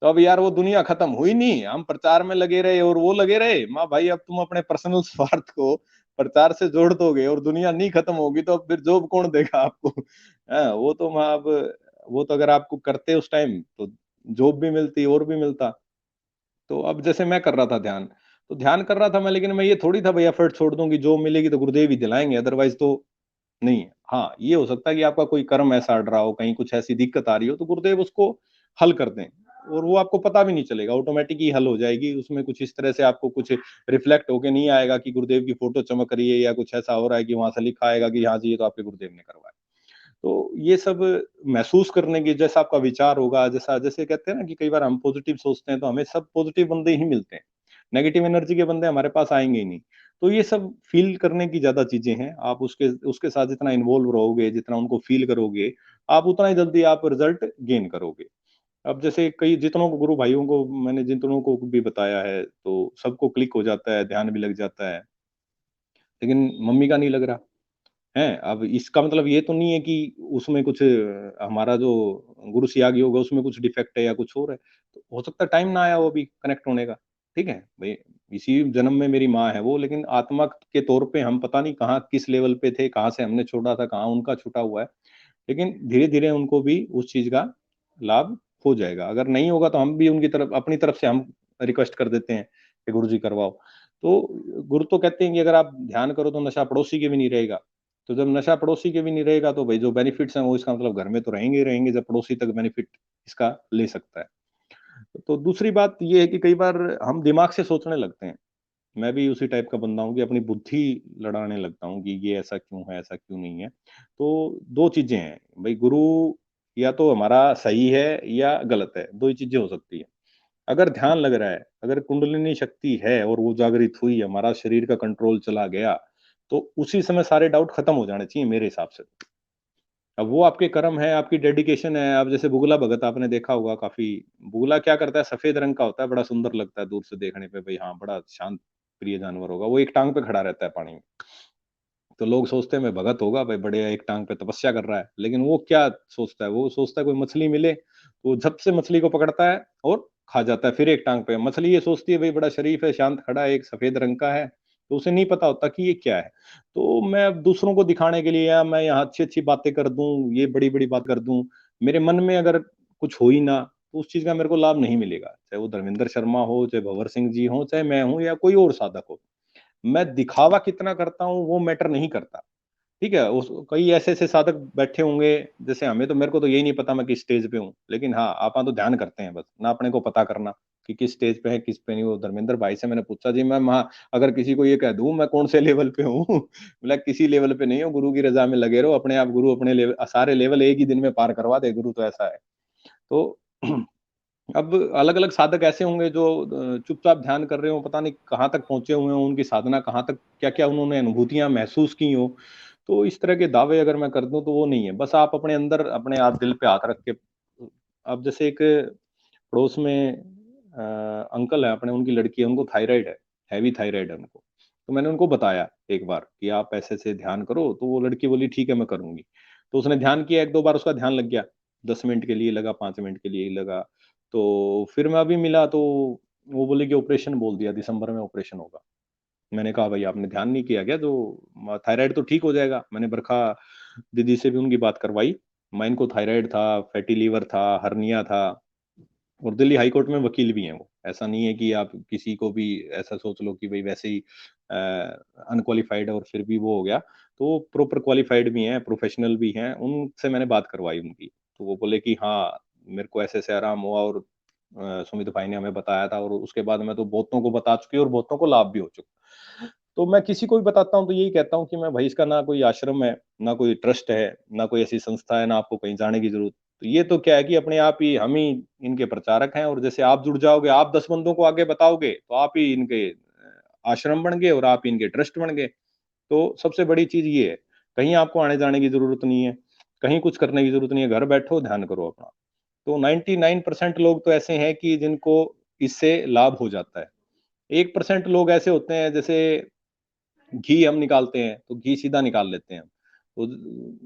B: तो अब यार वो दुनिया खत्म हुई नहीं, हम प्रचार में लगे रहे और वो लगे रहे। माँ भाई अब तुम अपने पर्सनल स्वार्थ को प्रचार से जोड़ दोगे और दुनिया नहीं खत्म होगी तो अब फिर जॉब कौन देगा आपको? वो तो माँ अब वो तो अगर आपको करते उस टाइम तो जॉब भी मिलती और भी मिलता। तो अब जैसे मैं कर रहा था ध्यान, तो ध्यान कर रहा था मैं, लेकिन मैं ये थोड़ी था भई एफर्ट छोड़ दूँ कि जॉब मिलेगी तो गुरुदेव ही दिलाएँगे, अदरवाइज़ तो नहीं है। हाँ, ये हो सकता है कि आपका कोई कर्म ऐसा अड़ रहा हो, कहीं कुछ ऐसी दिक्कत आ रही हो, तो गुरुदेव उसको हल कर दें और वो आपको पता भी नहीं चलेगा, ऑटोमैटिक ही हल हो जाएगी। उसमें कुछ इस तरह से आपको कुछ रिफ्लेक्ट होके नहीं आएगा कि गुरुदेव की फ़ोटो चमक रही है या कुछ ऐसा हो रहा है कि वहाँ से लिखा आएगा कि हाँ जी, ये तो आपके गुरुदेव ने करवाया। तो ये सब महसूस करने की जैसा आपका विचार होगा, जैसा जैसे कहते हैं ना कि कई बार हम पॉज़िटिव सोचते हैं, तो हमें सब पॉज़िटिव बंदे ही मिलते हैं। नेगेटिव एनर्जी के बंदे हमारे पास आएँगे ही नहीं। तो ये सब फ़ील करने की ज़्यादा चीज़ें हैं। आप उसके उसके साथ जितना इन्वॉल्व रहोगे, जितना उनको फ़ील करोगे, आप उतना ही जल्दी आप रिज़ल्ट गेन करोगे। अब जैसे कई जितनों को गुरु भाइयों को मैंने जितनों को भी बताया है, तो सबको क्लिक हो जाता है, ध्यान भी लग जाता है। लेकिन मम्मी का नहीं लग रहा। हैं? अब इसका मतलब ये तो नहीं है कि उसमें कुछ हमारा जो गुरु सियागी होगा उसमें कुछ डिफेक्ट है या कुछ और है। तो हो सकता है टाइम ना आया हो अभी कनेक्ट होने का, ठीक है? भई इसी जन्म में मेरी माँ है वो, लेकिन आत्मा के तौर पे हम पता नहीं कहाँ किस लेवल पे थे, कहाँ से हमने छोड़ा था, कहाँ उनका छूटा हुआ है। लेकिन धीरे-धीरे उनको भी उस चीज़ का लाभ हो जाएगा। अगर नहीं होगा तो हम भी उनकी तरफ अपनी तरफ से हम रिक्वेस्ट कर देते हैं कि गुरुजी करवाओ। तो गुरु तो कहते हैं कि अगर आप ध्यान करो तो नशा पड़ोसी के भी नहीं रहेगा। तो जब नशा पड़ोसी के भी नहीं रहेगा तो भई जो बेनिफिट्स हैं वो इसका मतलब घर में तो रहेंगे ही रहेंगे, जब पड़ोसी तक बेनिफिट इसका ले सकता है। तो दूसरी बात ये है कि कई बार हम दिमाग से सोचने लगते हैं। मैं भी उसी टाइप का बंदा हूँ कि अपनी बुद्धि लड़ाने लगता हूँ कि ये ऐसा क्यों है, ऐसा क्यों नहीं है। तो 2 चीज़ें हैं, भई गुरु या तो हमारा सही है या गलत है, 2 ही चीज़ें हो सकती हैं। अगर ध्यान लग रहा है, अगर कुंडलिनी शक्ति है और वो जागृत हुई, हमारा शरीर का कंट्रोल चला गया, तो उसी समय सारे डाउट खत्म हो जाने चाहिए मेरे हिसाब से। अब वो आपके कर्म है, आपकी डेडिकेशन है। अब जैसे बुगला भगत आपने देखा होगा काफी। बुगला क्या करता है, सफेद रंग का होता है, बड़ा सुंदर लगता है दूर से देखने पे, भाई हाँ बड़ा शांत प्रिय जानवर होगा। वो एक टांग पे खड़ा रहता है पानी में। तो लोग सोचते हैं मैं भगत होगा भाई, बढ़िया एक टांग पे तपस्या कर रहा है। लेकिन वो क्या सोचता है, वो सोचता है कोई मछली मिले तो झप से मछली को पकड़ता है और खा जाता है, फिर एक टांग पे। मछली ये सोचती है भाई बड़ा शरीफ है, शांत खड़ा है, एक सफेद रंग का है, तो उसे नहीं पता होता कि ये क्या है। तो मैं अब दूसरों को दिखाने के लिए, या मैं यहाँ अच्छी अच्छी बातें कर दूं, ये बड़ी बड़ी बात कर दूं, मेरे मन में अगर कुछ हो ही ना, तो उस चीज का मेरे को लाभ नहीं मिलेगा। चाहे वो धर्मेंद्र शर्मा हो, चाहे भंवर सिंह जी हो, चाहे मैं हूं, या कोई और साधक हो। मैं दिखावा कितना करता हूँ वो मैटर नहीं करता। ठीक है, उस कई ऐसे-ऐसे साधक बैठे होंगे, जैसे हमें तो, मेरे को तो यही नहीं पता मैं किस स्टेज पे हूँ। लेकिन हाँ, आपा तो ध्यान करते हैं बस, ना अपने को पता करना कि किस स्टेज पे है, किस पे नहीं। वो धर्मेंद्र भाई से मैंने पूछा, जी मैं वहाँ अगर किसी को ये कह दूँ मैं कौन से लेवल पे हूँ? बोला किसी लेवल पे नहीं हो, गुरु की रज़ा में लगे रहो, अपने आप गुरु अपने सारे लेवल एक ही दिन में पार करवा दे, गुरु तो ऐसा है। तो अब अलग-अलग साधक ऐसे होंगे जो चुपचाप ध्यान कर रहे हों, पता नहीं कहाँ तक पहुँचे हुए हों, उनकी साधना कहाँ तक, क्या-क्या उन्होंने अनुभूतियाँ महसूस की हों। तो इस तरह के दावे अगर मैं कर दूँ तो वो नहीं है। बस आप अपने अंदर, अपने आप दिल पे हाथ रख के, अब जैसे एक पड़ोस में अंकल हैं अपने, उनकी लड़की है, उनको थायराइड है, हेवी थायराइड है उनको। तो मैंने उनको बताया एक बार कि आप ऐसे-ऐसे ध्यान करो, तो वो लड़की बोली ठीक है मैं करूँगी। तो उसने ध्यान किया, 1-2 बार उसका ध्यान लग गया, 10 मिनट के लिए लगा, 5 मिनट के लिए ही लगा। तो फिर मैं अभी मिला तो वो बोले कि ऑपरेशन बोल दिया, दिसंबर में ऑपरेशन होगा। मैंने कहा भाई आपने ध्यान नहीं किया क्या? जो थायराइड तो ठीक हो जाएगा। मैंने बरखा दीदी से भी उनकी बात करवाई। मैं, इनको थायराइड था, फैटी लीवर था, हर्निया था, और दिल्ली हाई कोर्ट में वकील भी हैं वो। ऐसा नहीं है कि आप किसी को भी ऐसा सोच लो कि भई वैसे ही अनक्वालिफाइड है और फिर भी वो हो गया। तो वो प्रॉपर क्वालिफाइड भी हैं, प्रोफेशनल भी हैं, उनसे मैंने बात करवाई उनकी। तो वो बोले कि हाँ, मेरे को ऐसे-ऐसे आराम हुआ, और सुमित भाई ने हमें बताया था, और उसके बाद मैं तो बहुतों को बता चुकी हूँ और बहुतों को लाभ भी हो चुका। तो मैं किसी को भी बताता हूँ तो यही कहता हूँ कि मैं भाई, इसका ना कोई आश्रम है, ना कोई ट्रस्ट है, ना कोई ऐसी संस्था है, ना आपको कहीं जाने की ज़रूरत। तो ये तो क्या है कि अपने आप ही हम ही इनके प्रचारक हैं, और जैसे आप जुड़ जाओगे, आप 10 बंदों को आगे बताओगे, तो आप ही इनके आश्रम बन गए और आप ही इनके ट्रस्ट बन गए। तो सबसे बड़ी चीज़ ये है, कहीं आपको आने-जाने की ज़रूरत नहीं है, कहीं कुछ करने की ज़रूरत नहीं है, घर बैठो, ध्यान करो अपना। तो 99% लोग तो ऐसे हैं कि जिनको इससे लाभ हो जाता है। 1% लोग ऐसे होते हैं, जैसे घी हम निकालते हैं, तो घी सीधा निकाल लेते हैं हम। तो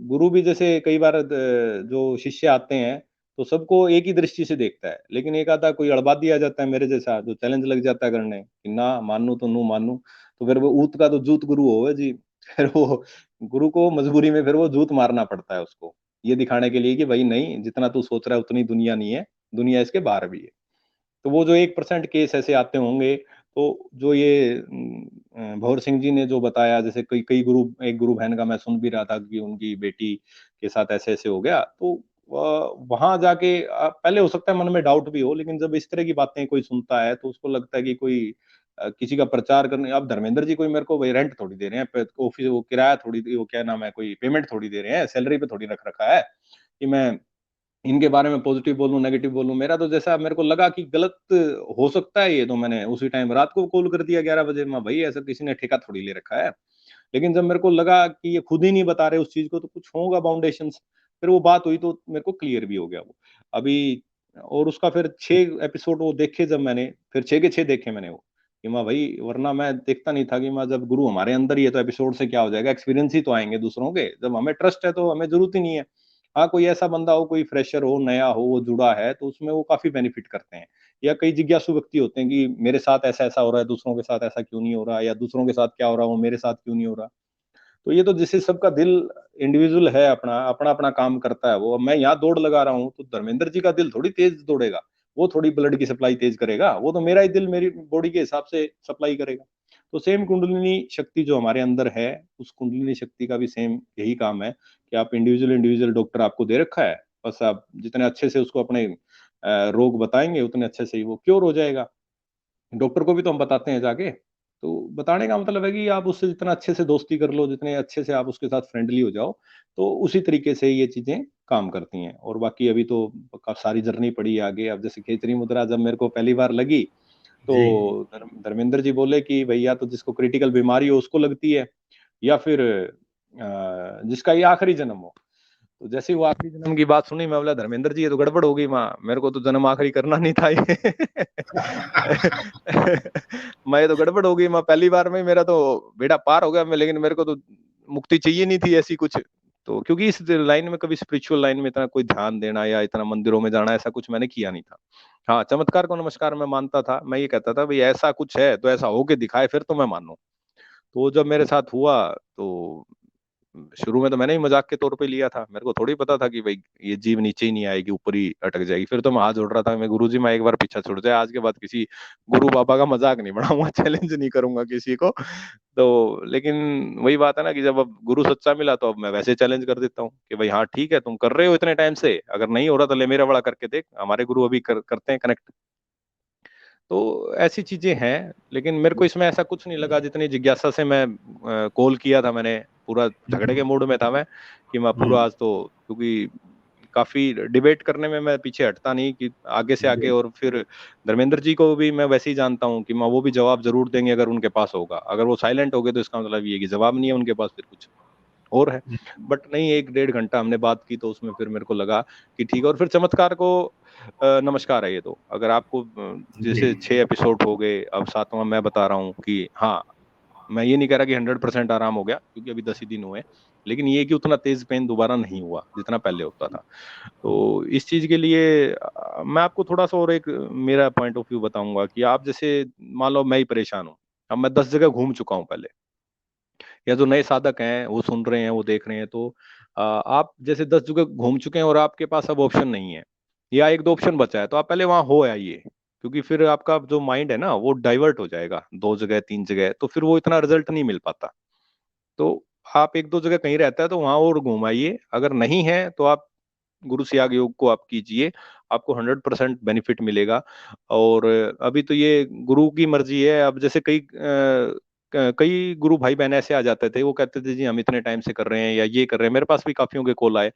B: गुरु भी जैसे कई बार जो शिष्य आते हैं, तो सबको एक ही दृष्टि से देखता है। लेकिन एक आधा कोई अड़बादी आ जाता है मेरे जैसा, जो चैलेंज लग जाता है करने कि ना मानूँ तो नू मानूँ, तो फिर वो ऊत का तो जूत गुरु होवे जी। फिर वो गुरु को मजबूरी में फिर वो जूत मारना पड़ता है उसको, ये दिखाने के लिए कि भई नहीं, जितना तू सोच रहा है उतनी दुनिया नहीं है, दुनिया इसके बाहर भी है। तो वो जो 1% केस ऐसे आते होंगे, तो जो ये भंवर सिंह जी ने जो बताया, जैसे कई कई गुरु, एक गुरु बहन का मैं सुन भी रहा था कि उनकी बेटी के साथ ऐसे-ऐसे हो गया, तो वहाँ जाके पहले हो सकता है मन में डाउट भी हो, लेकिन जब इस तरह की बातें कोई सुनता है, तो उसको लगता है कि कोई किसी का प्रचार करने, अब धर्मेंद्र जी कोई मेरे को भाई रेंट थोड़ी दे रहे हैं, ऑफिस वो किराया थोड़ी, वो क्या नाम है, कोई पेमेंट थोड़ी दे रहे हैं, सैलरी पे थोड़ी रख रखा है कि मैं इनके बारे में पॉजिटिव बोलूँ, नेगेटिव बोलूँ। मेरा तो जैसा मेरे को लगा कि गलत हो सकता है ये, तो मैंने उसी टाइम रात को कॉल कर दिया 11 बजे, मैं भई ऐसा किसी ने ठेका थोड़ी ले रखा है। लेकिन जब मेरे को लगा कि ये खुद ही नहीं बता रहे उस चीज़ को, तो कुछ होगा फाउंडेशंस। फिर वो बात हुई तो मेरे को क्लियर भी हो गया वो। अभी और उसका फिर 6 एपिसोड वो देखे जब मैंने, फिर 6 के 6 देखे मैंने वो, कि मैं भई, वरना मैं देखता नहीं था कि मैं, जब गुरु हमारे अंदर ही है तो एपिसोड से क्या हो जाएगा, एक्सपीरियंस ही तो आएँगे दूसरों के। जब हमें ट्रस्ट है तो हमें ज़रूरत ही नहीं है। हाँ, कोई ऐसा बंदा हो, कोई फ्रेशर हो, नया हो, वो जुड़ा है, तो उसमें वो काफ़ी बेनिफिट करते हैं। या कई जिज्ञासु व्यक्ति होते हैं कि मेरे साथ ऐसा-ऐसा हो रहा है, दूसरों के साथ ऐसा क्यों नहीं हो रहा, या दूसरों के साथ क्या हो रहा है, वो मेरे साथ क्यों नहीं हो रहा। तो ये तो जैसे सबका दिल इंडिविजुअल है अपना, अपना-अपना काम करता है वो। अब मैं यहाँ दौड़ लगा रहा हूँ, तो धर्मेंद्र जी का दिल थोड़ी तेज़ दौड़ेगा, वो थोड़ी ब्लड की सप्लाई तेज़ करेगा, वो तो मेरा ही दिल मेरी बॉडी के हिसाब से सप्लाई करेगा। तो सेम कुंडलिनी शक्ति जो हमारे अंदर है, उस कुंडलिनी शक्ति का भी सेम यही काम है कि आप इंडिविजुअल इंडिविजुअल डॉक्टर आपको दे रखा है, बस आप जितने अच्छे से उसको अपने रोग बताएँगे, उतने अच्छे से ही वो क्योर हो जाएगा। डॉक्टर को भी तो हम बताते हैं जाके। तो बताने का मतलब है कि आप उससे जितना अच्छे से दोस्ती कर लो, जितने अच्छे से आप उसके साथ फ्रेंडली हो जाओ, तो उसी तरीके से ये चीज़ें काम करती हैं। और बाकी अभी तो सारी जर्नी पड़ी है आगे। अब जैसे खेचरी मुद्रा जब मेरे को पहली बार लगी,
A: जी।
B: तो धर्मेंद्र जी बोले कि भैया, तो जिसको क्रिटिकल बीमारी हो उसको लगती है, या फिर जिसका ये आखिरी जन्म हो। तो जैसे ही वो आखिरी जन्म की बात सुनी, मैं बोला धर्मेंद्र जी ये तो गड़बड़ हो गई माँ, मेरे को तो जन्म आखिरी करना नहीं था ये। मैं, ये तो गड़बड़ हो गई माँ, पहली बार में ही मेरा तो बेड़ा पार हो गया मैं, लेकिन मेरे को तो मुक्ति चाहिए नहीं थी ऐसी कुछ। तो क्योंकि इस लाइन में कभी स्पिरिचुअल लाइन में इतना कोई ध्यान देना या इतना मंदिरों में जाना ऐसा कुछ मैंने किया नहीं था। हाँ, चमत्कार को नमस्कार मैं मानता था, मैं ये कहता था भाई ऐसा कुछ है तो ऐसा होके दिखाए फिर तो मैं मानूं। तो जब मेरे साथ हुआ तो शुरू में तो मैंने ही मजाक के तौर पे लिया था, मेरे को थोड़ी पता था कि भाई ये जीव नीचे ही नहीं आएगी, ऊपर ही अटक जाएगी। फिर तो मैं हाथ जोड़ रहा था, मैं गुरु जी मैं एक बार पीछा छुट जाए, आज के बाद किसी गुरु बाबा का मजाक नहीं बनाऊंगा, चैलेंज नहीं करूंगा किसी को। तो लेकिन वही बात है ना कि जब अब गुरु सच्चा मिला तो अब मैं वैसे चैलेंज कर देता हूँ कि भाई हाँ ठीक है, तुम कर रहे हो इतने टाइम से, अगर नहीं हो रहा तो ले मेरा वाला करके देख, हमारे गुरु अभी करते हैं कनेक्ट। तो ऐसी चीजें हैं, लेकिन मेरे को इसमें ऐसा कुछ नहीं लगा जितनी जिज्ञासा से मैं कॉल किया था मैंने। पूरा झगड़े के मूड में था मैं कि मैं पूरा आज तो, क्योंकि काफी डिबेट करने में मैं पीछे हटता नहीं कि आगे से आगे। और फिर धर्मेंद्र जी को भी मैं वैसे ही जानता हूँ कि मैं, वो भी जवाब जरूर देंगे अगर उनके पास होगा, अगर वो साइलेंट हो गए तो इसका मतलब ये कि जवाब नहीं है उनके पास, फिर कुछ और है। बट नहीं, 1 डेढ़ घंटा हमने बात की तो उसमें फिर मेरे को लगा कि ठीक है। और फिर चमत्कार को नमस्कार है ये तो, अगर आपको जैसे 6 एपिसोड हो गए, अब 7वां मैं बता रहा हूँ कि हाँ, मैं ये नहीं कह रहा कि 100% आराम हो गया, क्योंकि अभी 10 ही दिन हुए, लेकिन ये कि उतना तेज पेन दोबारा नहीं हुआ जितना पहले होता था। तो इस चीज के लिए मैं आपको थोड़ा सा और एक मेरा पॉइंट ऑफ व्यू बताऊंगा कि आप जैसे मान लो मैं ही परेशान हूँ, अब मैं 10 जगह घूम चुका हूँ पहले, या जो नए साधक हैं वो सुन रहे हैं वो देख रहे हैं, तो आप जैसे 10 जगह घूम चुके हैं और आपके पास अब ऑप्शन नहीं है या एक दो ऑप्शन बचा है, तो आप पहले वहां हो आइए, क्योंकि फिर आपका जो माइंड है ना वो डाइवर्ट हो जाएगा, 2 जगह 3 जगह तो फिर वो इतना रिजल्ट नहीं मिल पाता। तो आप एक दो जगह कहीं रहता है तो वहां और घूम आइए, अगर नहीं है तो आप गुरु सियाग योग को आप कीजिए, आपको 100% बेनिफिट मिलेगा। और अभी तो ये गुरु की मर्जी है, अब जैसे कई गुरु भाई बहन ऐसे आ जाते थे, वो कहते थे जी हम इतने टाइम से कर रहे हैं या ये कर रहे हैं, मेरे पास भी काफियों के कॉल आए,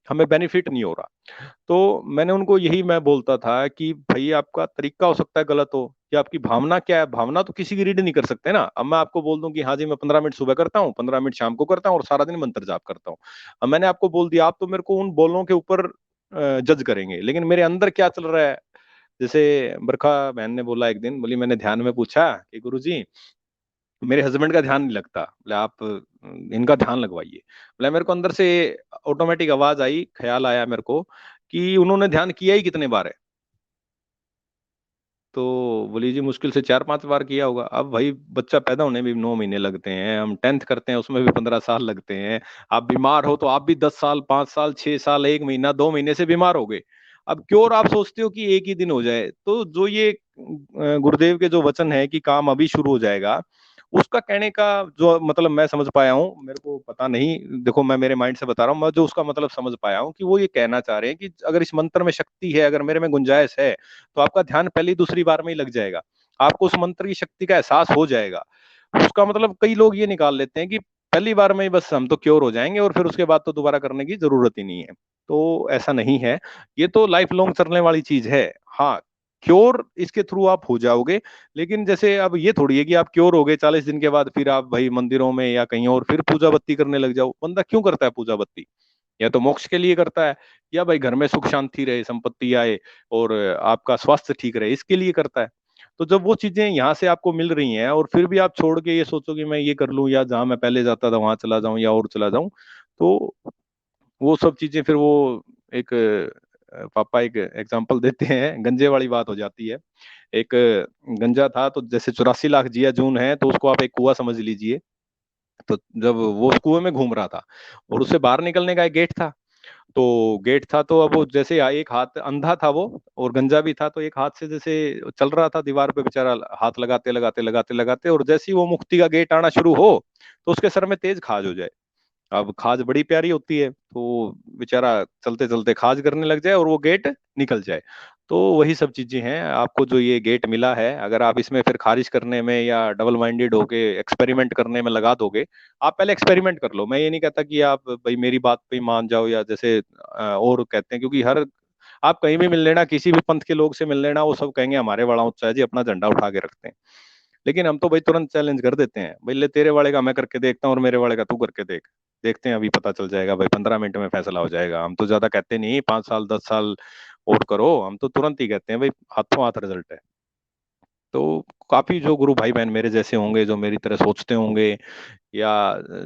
B: हमें बेनिफिट नहीं हो रहा। तो मैंने उनको यही मैं बोलता था कि भाई आपका तरीका हो सकता है गलत हो, कि आपकी भावना क्या है, भावना तो किसी की रीड नहीं कर सकते ना। अब मैं आपको बोल दूं कि हाँ जी मैं 15 मिनट सुबह करता हूँ, 15 मिनट शाम को करता हूँ और सारा दिन मंत्र जाप करता हूँ, अब मैंने आपको बोल दिया, आप तो मेरे को उन बोलों के ऊपर जज करेंगे, लेकिन मेरे अंदर क्या चल रहा है। जैसे बरखा बहन ने बोला एक दिन, बोली मैंने ध्यान में पूछा कि गुरु जी मेरे हस्बैंड का ध्यान नहीं लगता, बोले आप इनका ध्यान लगवाइए। बोले मेरे को अंदर से ऑटोमेटिक आवाज आई, ख्याल आया मेरे को कि उन्होंने ध्यान किया ही कितने बार है। तो बोली जी मुश्किल से 4-5 बार किया होगा। अब भाई बच्चा पैदा होने में भी 9 महीने लगते हैं, हम 10th करते हैं उसमें भी 15 साल लगते हैं। आप बीमार हो तो आप भी 10 साल 5 साल 6 साल 1 महीना 2 महीने से बीमार हो गए। अब क्यों, और आप सोचते हो कि एक ही दिन हो जाए, तो जो ये गुरुदेव के जो वचन है कि काम अभी शुरू हो जाएगा, उसका कहने का जो मतलब मैं समझ पाया हूँ, मेरे को पता नहीं, देखो मैं मेरे माइंड से बता रहा हूँ, मैं जो उसका मतलब समझ पाया हूँ कि वो ये कहना चाह रहे हैं कि अगर इस मंत्र में शक्ति है, अगर मेरे में गुंजाइश है, तो आपका ध्यान पहली दूसरी बार में ही लग जाएगा, आपको उस मंत्र की शक्ति का एहसास हो जाएगा। उसका मतलब कई लोग ये निकाल लेते हैं कि पहली बार में ही बस हम तो क्योर हो जाएंगे और फिर उसके बाद तो दोबारा करने की जरूरत ही नहीं है। तो ऐसा नहीं है, ये तो लाइफ लॉन्ग चलने वाली चीज है। हाँ, क्योर इसके थ्रू आप हो जाओगे, लेकिन जैसे अब ये थोड़ी है कि आप क्योर हो गए 40 दिन के बाद फिर आप भाई मंदिरों में या कहीं और फिर पूजा बत्ती करने लग जाओ। बंदा क्यों करता है पूजा बत्ती, या तो मोक्ष के लिए करता है, या भाई घर में सुख शांति रहे, संपत्ति आए और आपका स्वास्थ्य ठीक रहे, इसके लिए करता है। तो जब वो चीजें यहाँ से आपको मिल रही हैं और फिर भी आप छोड़ के ये सोचो कि मैं ये कर लूं या जहां मैं पहले जाता था वहां चला जाऊं या और चला जाऊं, तो वो सब चीजें फिर वो एक पापा एक एग्जांपल देते हैं, गंजे वाली बात हो जाती है। एक गंजा था, तो जैसे 84 लाख जिया जून है, तो उसको आप एक कुआं समझ लीजिए। तो जब वो उस कुएं में घूम रहा था और उससे बाहर निकलने का एक गेट था, तो गेट था, तो अब वो जैसे एक हाथ अंधा था वो और गंजा भी था, तो एक हाथ से जैसे चल रहा था दीवार पे बेचारा, हाथ लगाते लगाते लगाते लगाते, और जैसे ही वो मुक्ति का गेट आना शुरू हो तो उसके सर में तेज खाज हो जाए। अब खाज बड़ी प्यारी होती है, तो बेचारा चलते चलते खाज करने लग जाए और वो गेट निकल जाए। तो वही सब चीजें हैं, आपको जो ये गेट मिला है, अगर आप इसमें फिर खारिज करने में या डबल माइंडेड होके एक्सपेरिमेंट करने में लगा दोगे, आप पहले एक्सपेरिमेंट कर लो। मैं ये नहीं कहता कि आप भाई मेरी बात पे ही मान जाओ, या जैसे और कहते हैं, क्योंकि हर आप कहीं भी मिल लेना, किसी भी पंथ के लोग से मिल लेना, वो सब कहेंगे हमारे बड़ा ऊंचा है जी, अपना झंडा उठा के रखते हैं। लेकिन हम तो भाई तुरंत चैलेंज कर देते हैं, भाई ले तेरे वाले का मैं करके देखता हूँ और मेरे वाले का तू करके देख, देखते हैं अभी पता चल जाएगा भाई, 15 मिनट में फैसला हो जाएगा। हम तो ज्यादा कहते नहीं 5 साल 10 साल वोट करो, हम तो तुरंत ही कहते हैं भाई हाथों हाथ रिजल्ट है। तो काफी जो गुरु भाई बहन मेरे जैसे होंगे, जो मेरी तरह सोचते होंगे, या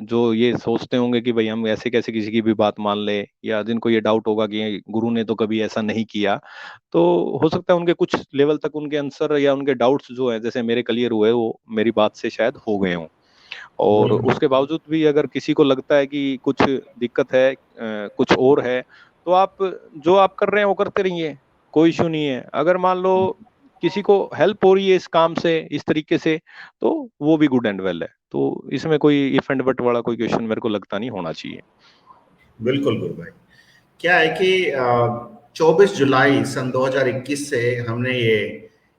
B: जो ये सोचते होंगे कि भाई हम ऐसे कैसे किसी की भी बात मान ले, या जिनको ये डाउट होगा कि गुरु ने तो कभी ऐसा नहीं किया, तो हो सकता है उनके कुछ लेवल तक उनके आंसर या उनके डाउट्स जो है जैसे मेरे क्लियर हुए, वो मेरी बात से शायद हो गए हों। और
A: बिल्कुल
B: उसके बावजूद भी अगर किसी को लगता है कि कुछ दिक्कत है, कुछ और है, तो आप जो आप कर रहे हैं वो करते रहिए, कोई इशू नहीं है। अगर मान लो किसी को हेल्प हो रही है इस काम से, इस तरीके से, तो वो भी गुड एंड वेल है। तो इसमें कोई इफ एंड बट वाला कोई क्वेश्चन मेरे को लगता नहीं होना चाहिए।
A: बिल्कुल गुरु भाई। क्या है कि 24 जुलाई सन 2021 से हमने ये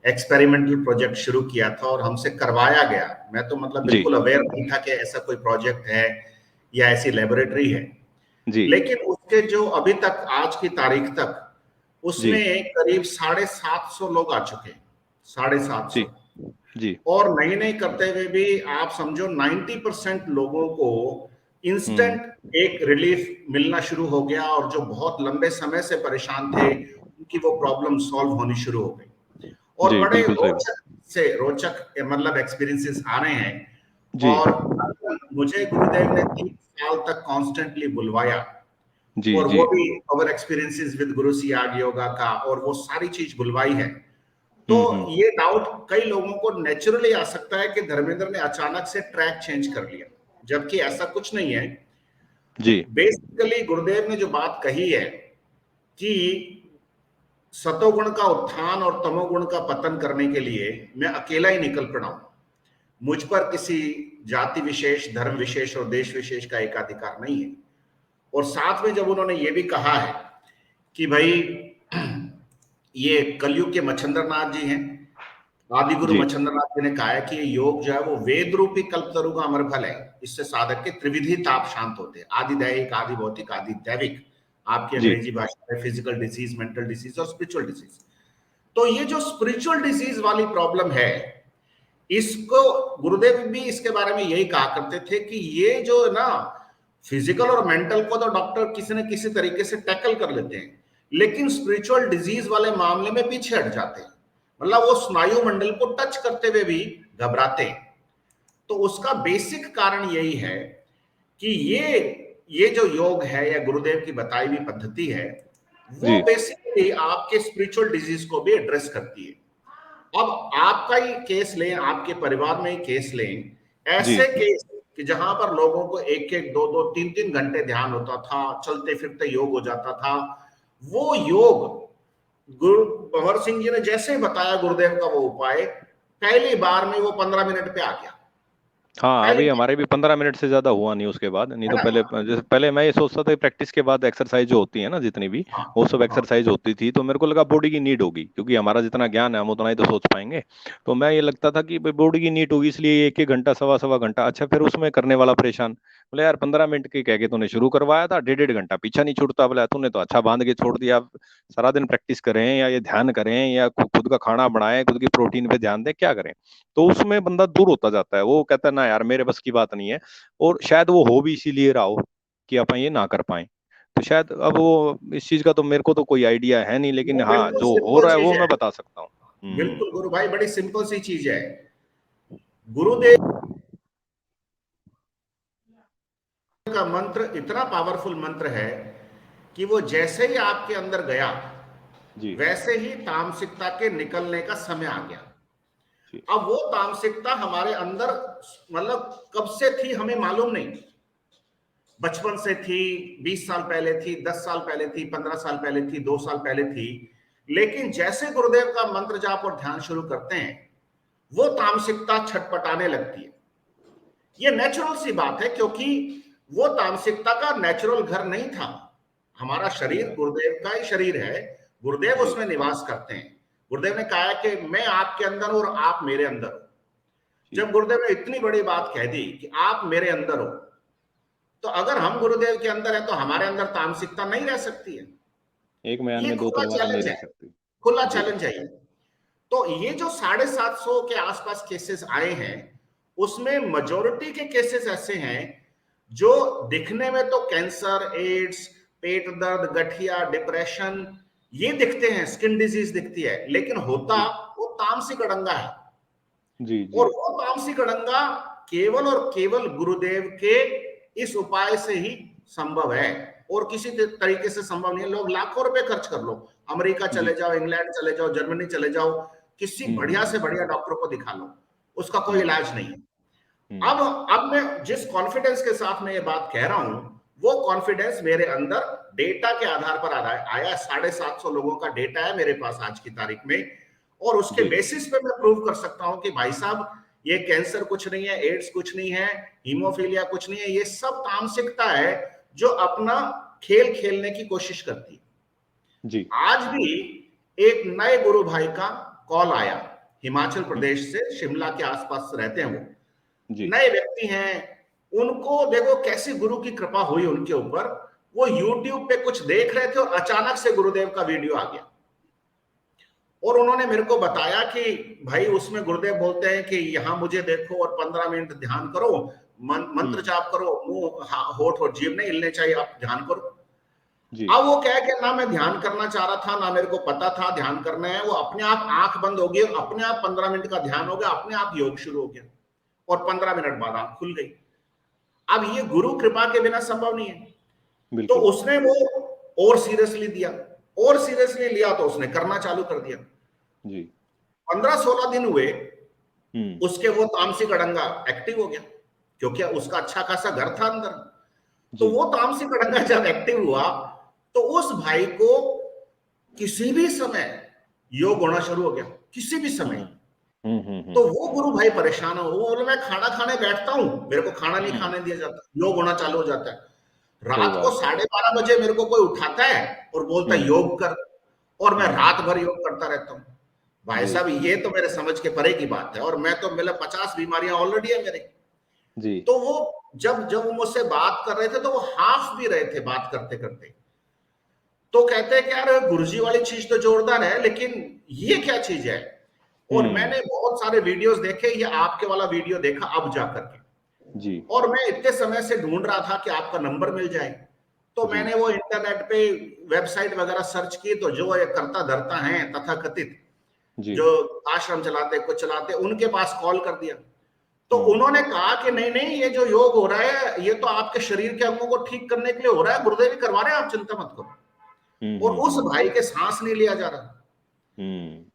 A: एक्सपेरिमेंटल प्रोजेक्ट शुरू किया था और हमसे करवाया गया। मैं तो मतलब
B: जी
A: बिल्कुल अवेयर नहीं था कि ऐसा कोई प्रोजेक्ट है या ऐसी लेबोरेटरी है।
B: जी
A: लेकिन उसके जो अभी तक आज की तारीख तक
B: जी
A: उसमें करीब 750 लोग आ चुके हैं।
B: जी
A: 750।
B: जी।
A: और नई नई करते हुए भी आप समझो 90% लोगों को
B: हम्म।
A: इंस्टेंट एक रिलीफ मिलना शुरू हो गया, और जो बहुत लंबे समय से परेशान थे उनकी वो प्रॉब्लम सॉल्व होनी शुरू हो गई। और
B: जी
A: बड़े
B: बिल्कुल सही बात।
A: रोचक मतलब एक्सपीरियंसेस आ रहे हैं।
B: जी
A: और मुझे गुरुदेव ने 3 साल तक कॉन्स्टेंटली बुलवाया,
B: जी
A: और
B: जी।
A: वो भी अवर एक्सपीरियंसेस विद गुरु सियाग योगा का, और वो सारी चीज बुलवाई है। तो
B: हम्म।
A: ये डाउट कई लोगों को नेचुरली आ सकता है कि धर्मेंद्र ने अचानक से ट्रैक चेंज कर लिया, जबकि ऐसा कुछ नहीं है।
B: जी
A: बेसिकली गुरुदेव ने जो बात कही है कि सतोगुण का उत्थान और तमोगुण का पतन करने के लिए मैं अकेला ही निकल पड़ा हूं। मुझ पर किसी जाति विशेष, धर्म विशेष और देश विशेष का एकाधिकार नहीं है। और साथ में जब उन्होंने ये भी कहा है कि भाई ये कलयुग के मच्छिंद्र नाथ जी हैं, आदि गुरु
B: जी
A: मच्छिंद्र नाथ जी ने कहा है कि ये योग जो है वो वेद रूपी कल्पतरु का अमर फल है। इससे साधक के त्रिविधि ताप शांत होते हैं, आदि दैहिक, आदि भौतिक, आदि दैविक। आपकी
B: जी
A: अंग्रेजी भाषा में फिजिकल डिसीज, मेंटल डिसीज और स्पिरिचुअल डिसीज। तो ये जो स्पिरिचुअल डिसीज वाली प्रॉब्लम है, इसको गुरुदेव भी इसके बारे में यही कहा करते थे कि ये जो है ना, फिजिकल और मेंटल को तो डॉक्टर किसी न किसी तरीके से टैकल कर लेते हैं, लेकिन स्पिरिचुअल डिजीज वाले मामले में पीछे हट जाते हैं। मतलब वो स्नायु मंडल को टच करते हुए भी घबराते हैं। तो उसका बेसिक कारण यही है कि ये जो योग है या गुरुदेव की बताई हुई पद्धति है, वो
B: जी
A: बेसिकली आपके स्पिरिचुअल डिजीज को भी एड्रेस करती है। अब आपका ही केस लें, आपके परिवार में ही केस लें,
B: जी
A: ऐसे केस कि जहां पर लोगों को एक एक दो दो तीन तीन घंटे ध्यान होता था, चलते फिरते योग हो जाता था। वो योग गुरु भंवर सिंह जी ने जैसे ही बताया गुरुदेव का वो उपाय, पहली बार में वो 15 मिनट पे आ गया।
B: हाँ,
A: पहली
B: अभी
A: बार,
B: हमारे भी 15 मिनट से ज्यादा हुआ नहीं उसके बाद, नहीं
A: है
B: तो
A: ना?
B: पहले जैसे पहले मैं ये सोचता था प्रैक्टिस के बाद एक्सरसाइज जो होती है ना जितनी भी,
A: हाँ
B: वो सब
A: हाँ
B: एक्सरसाइज होती थी, तो मेरे को लगा बॉडी की नीड होगी, क्योंकि हमारा जितना ज्ञान है हम उतना ही तो सोच पाएंगे। तो मैं ये लगता था कि बॉडी की नीड होगी, इसलिए एक एक घंटा सवा सवा घंटा। अच्छा, फिर उसमें करने वाला परेशान, बोले यार 15 मिनट के कह के तूने शुरू करवाया था, डेढ़ डेढ़ घंटा पीछा नहीं छूटता, बोला तूने तो अच्छा बांध के छोड़ दिया। सारा दिन प्रैक्टिस करें या ये ध्यान करें या खुद का खाना बनाएं, खुद की प्रोटीन पे ध्यान दें, क्या करें? तो उसमें बंदा दूर होता जाता है, वो कहता है ना यार मेरे बस की बात नहीं है। और शायद वो हो भी इसीलिए रहा हो कि अपन ये ना कर पाए। तो शायद अब वो इस चीज का तो मेरे को तो कोई आइडिया है नहीं, लेकिन
A: वो
B: हाँ
A: बिल्कुल
B: जो हो
A: सिंपल
B: रहा है
A: चीज
B: वो
A: है।
B: मैं बता सकता हूँ।
A: बिल्कुल गुरु भाई, बड़ी सिंपल सी चीज है। गुरुदेव का मंत्र इतना पावरफुल मंत्र है कि वो जैसे ही आपके अंदर गया,
B: जी
A: वैसे ही तामसिकता के निकलने का समय आ गया।
B: जी
A: अब वो तामसिकता हमारे अंदर मतलब कब से थी हमें मालूम नहीं। बचपन से थी, 20 साल पहले थी, 10 साल पहले थी, 15 साल पहले थी, 2 साल पहले थी। लेकिन जैसे गुरुदेव का मंत्र जाप और ध्यान शुरू करते हैं, वो तामसिकता छटपटाने लगती है। ये नेचुरल सी बात है, क्योंकि वो तामसिकता का नेचुरल घर नहीं था। हमारा
B: सही
A: शरीर
B: बात।
A: गुरुदेव का ही शरीर है, गुरुदेव
B: जी
A: उसमें निवास करते हैं। गुरुदेव ने कहा है कि मैं आपके अंदर हूं और आप मेरे अंदर हो।
B: जी।
A: जब गुरुदेव ने इतनी बड़ी बात कह दी कि आप मेरे अंदर हो, तो अगर हम गुरुदेव के अंदर है तो हमारे अंदर तामसिकता नहीं रह सकती है।
B: एक म्यान
A: ये
B: में दो
A: खुला
B: तलवारें नहीं
A: चैलेंज
B: रह
A: है,
B: सकती।
A: खुला
B: जी
A: चैलेंज है ये। तो ये जो 750 के आसपास केसेस आए हैं, उसमें मेजोरिटी के केसेस ऐसे हैं जो दिखने में तो कैंसर, एड्स, पेट दर्द, गठिया, डिप्रेशन ये दिखते हैं, स्किन डिजीज दिखती है, लेकिन होता वो तामसिक अड़ंगा है।
B: जी
A: और
B: जी
A: वो तामसिक अड़ंगा केवल और केवल गुरुदेव के इस उपाय से ही संभव है, और किसी तरीके से संभव नहीं है। लोग लाखों रुपए खर्च कर लो, अमेरिका चले
B: जी
A: जाओ, इंग्लैंड चले जाओ, जर्मनी चले जाओ, किसी बढ़िया से बढ़िया डॉक्टर को दिखा लो, उसका कोई इलाज नहीं है। अब मैं जिस कॉन्फिडेंस के साथ मैं ये बात कह रहा हूं, वो कॉन्फिडेंस मेरे अंदर डेटा के आधार पर आया। 750 लोगों का डेटा है मेरे पास आज की तारीख में, और उसके
B: जी
A: बेसिस पे मैं प्रूव कर सकता हूं कि भाई साहब ये कैंसर कुछ नहीं है, एड्स कुछ नहीं है, हीमोफीलिया कुछ नहीं है, ये सब तामसिकता है जो अपना खेल खेलने की कोशिश करती है।
B: जी
A: आज भी एक नए गुरु भाई का कॉल आया, हिमाचल प्रदेश से, शिमला के आसपास रहते हैं वो,
B: जी
A: नए व्यक्ति हैं। उनको देखो कैसी गुरु की कृपा हुई उनके ऊपर, वो YouTube पे कुछ देख रहे थे और अचानक से गुरुदेव का वीडियो आ गया, और उन्होंने मेरे को बताया कि भाई उसमें गुरुदेव बोलते हैं कि यहां मुझे देखो और 15 मिनट ध्यान करो, मंत्र जाप करो, मुंह होठ और जीभ नहीं हिलने चाहिए, आप ध्यान करो।
B: जी
A: अब वो कह के ना मैं ध्यान करना चाह रहा था, ना मेरे को पता था ध्यान करना है, वो अपने आप आंख बंद हो गई, अपने आप 15 मिनट का ध्यान हो गया, अपने आप योग शुरू हो गया, और 15 मिनट बाद आंख खुल गई। अब ये गुरु कृपा के बिना संभव नहीं है। तो
B: बिल्कुल
A: उसने वो और सीरियसली दिया, और सीरियसली लिया, तो उसने करना चालू कर दिया।
B: जी
A: 15-16 दिन हुए, उसके वो तामसिक अड़ंगा एक्टिव हो गया, क्योंकि उसका अच्छा खासा घर था अंदर। तो
B: जी
A: वो तामसिक अड़ंगा जब एक्टिव हुआ, तो उस भाई को किसी भी समय योग होना शुरू हो गया, किसी भी समय। तो वो गुरु भाई परेशान हो, वो बोले मैं खाना खाने बैठता हूं, मेरे को खाना नहीं खाने दिया जाता, योग होना चालू हो जाता है।
B: सही
A: रात को
B: बात है
A: 12:30 बजे मेरे को कोई उठाता है और बोलता है योग कर, और मैं रात भर योग करता रहता हूँ। भाई
B: जी
A: साहब ये तो मेरे समझ के परे की बात है, और मैं तो मेरे 50 बीमारियां ऑलरेडी है मेरे।
B: जी
A: तो वो जब जब वो मुझसे बात कर रहे थे, तो वो हाफ भी रहे थे बात करते करते। तो कहते हैं कि यार गुरुजी वाली चीज तो जोरदार है, लेकिन ये क्या चीज है। और मैंने बहुत सारे वीडियोस देखे, ये आपके वाला वीडियो देखा अब जाकर के,
B: जी
A: और मैं इतने समय से ढूंढ रहा था कि आपका नंबर मिल जाए। तो
B: जी
A: मैंने वो इंटरनेट पे वेबसाइट वगैरह सर्च की, तो जो ये करता धरता है तथाकथित,
B: जी
A: जो आश्रम चलाते कुछ चलाते, उनके पास कॉल कर दिया। तो उन्होंने कहा कि नहीं नहीं, ये जो योग हो रहा है ये तो आपके शरीर के अंगों को ठीक करने के लिए हो रहा है, गुरुदेव ही करवा रहे हैं, आप चिंता मत करो। और उस भाई के सांस नहीं लिया जा रहा।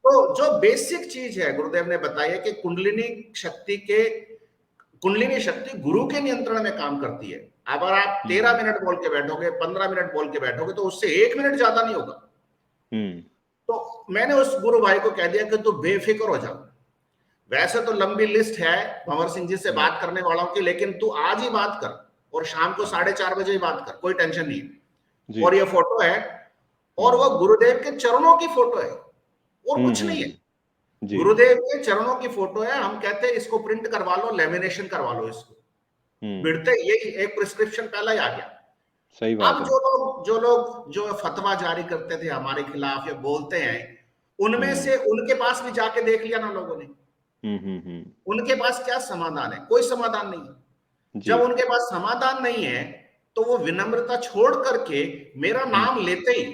A: तो जो बेसिक चीज है गुरुदेव ने बताई है कि कुंडलिनी शक्ति गुरु के नियंत्रण में काम करती है। अगर आप 13 मिनट बोल के बैठोगे, 15 मिनट बोल के बैठोगे, तो उससे 1 मिनट ज्यादा नहीं होगा। तो मैंने उस गुरु भाई को कह दिया कि तू बेफिक्र हो जा। वैसे तो लंबी लिस्ट है भंवर सिंह जी से बात करने वालों की, लेकिन तू आज ही बात कर, और शाम को 4:30 बजे ही बात कर, कोई टेंशन नहीं है। और ये फोटो है, और वो गुरुदेव के चरणों की फोटो है, और कुछ नहीं है। गुरुदेव के चरणों की फोटो है। हम कहते हैं इसको प्रिंट करवा लो, लेमिनेशन करवा लो इसको। मिलते ये एक प्रिस्क्रिप्शन पहला ही आ गया।
B: सही बात
A: अब
B: है
A: जो फतवा जारी करते थे हमारे खिलाफ या बोलते हैं, उनमें से उनके पास भी जाके देख लिया ना लोगों ने। उनके पास क्या समाधान है? कोई समाधान नहीं है। जब उनके पास समाधान नहीं है, तो वो विनम्रता छोड़ करके मेरा नाम लेते ही,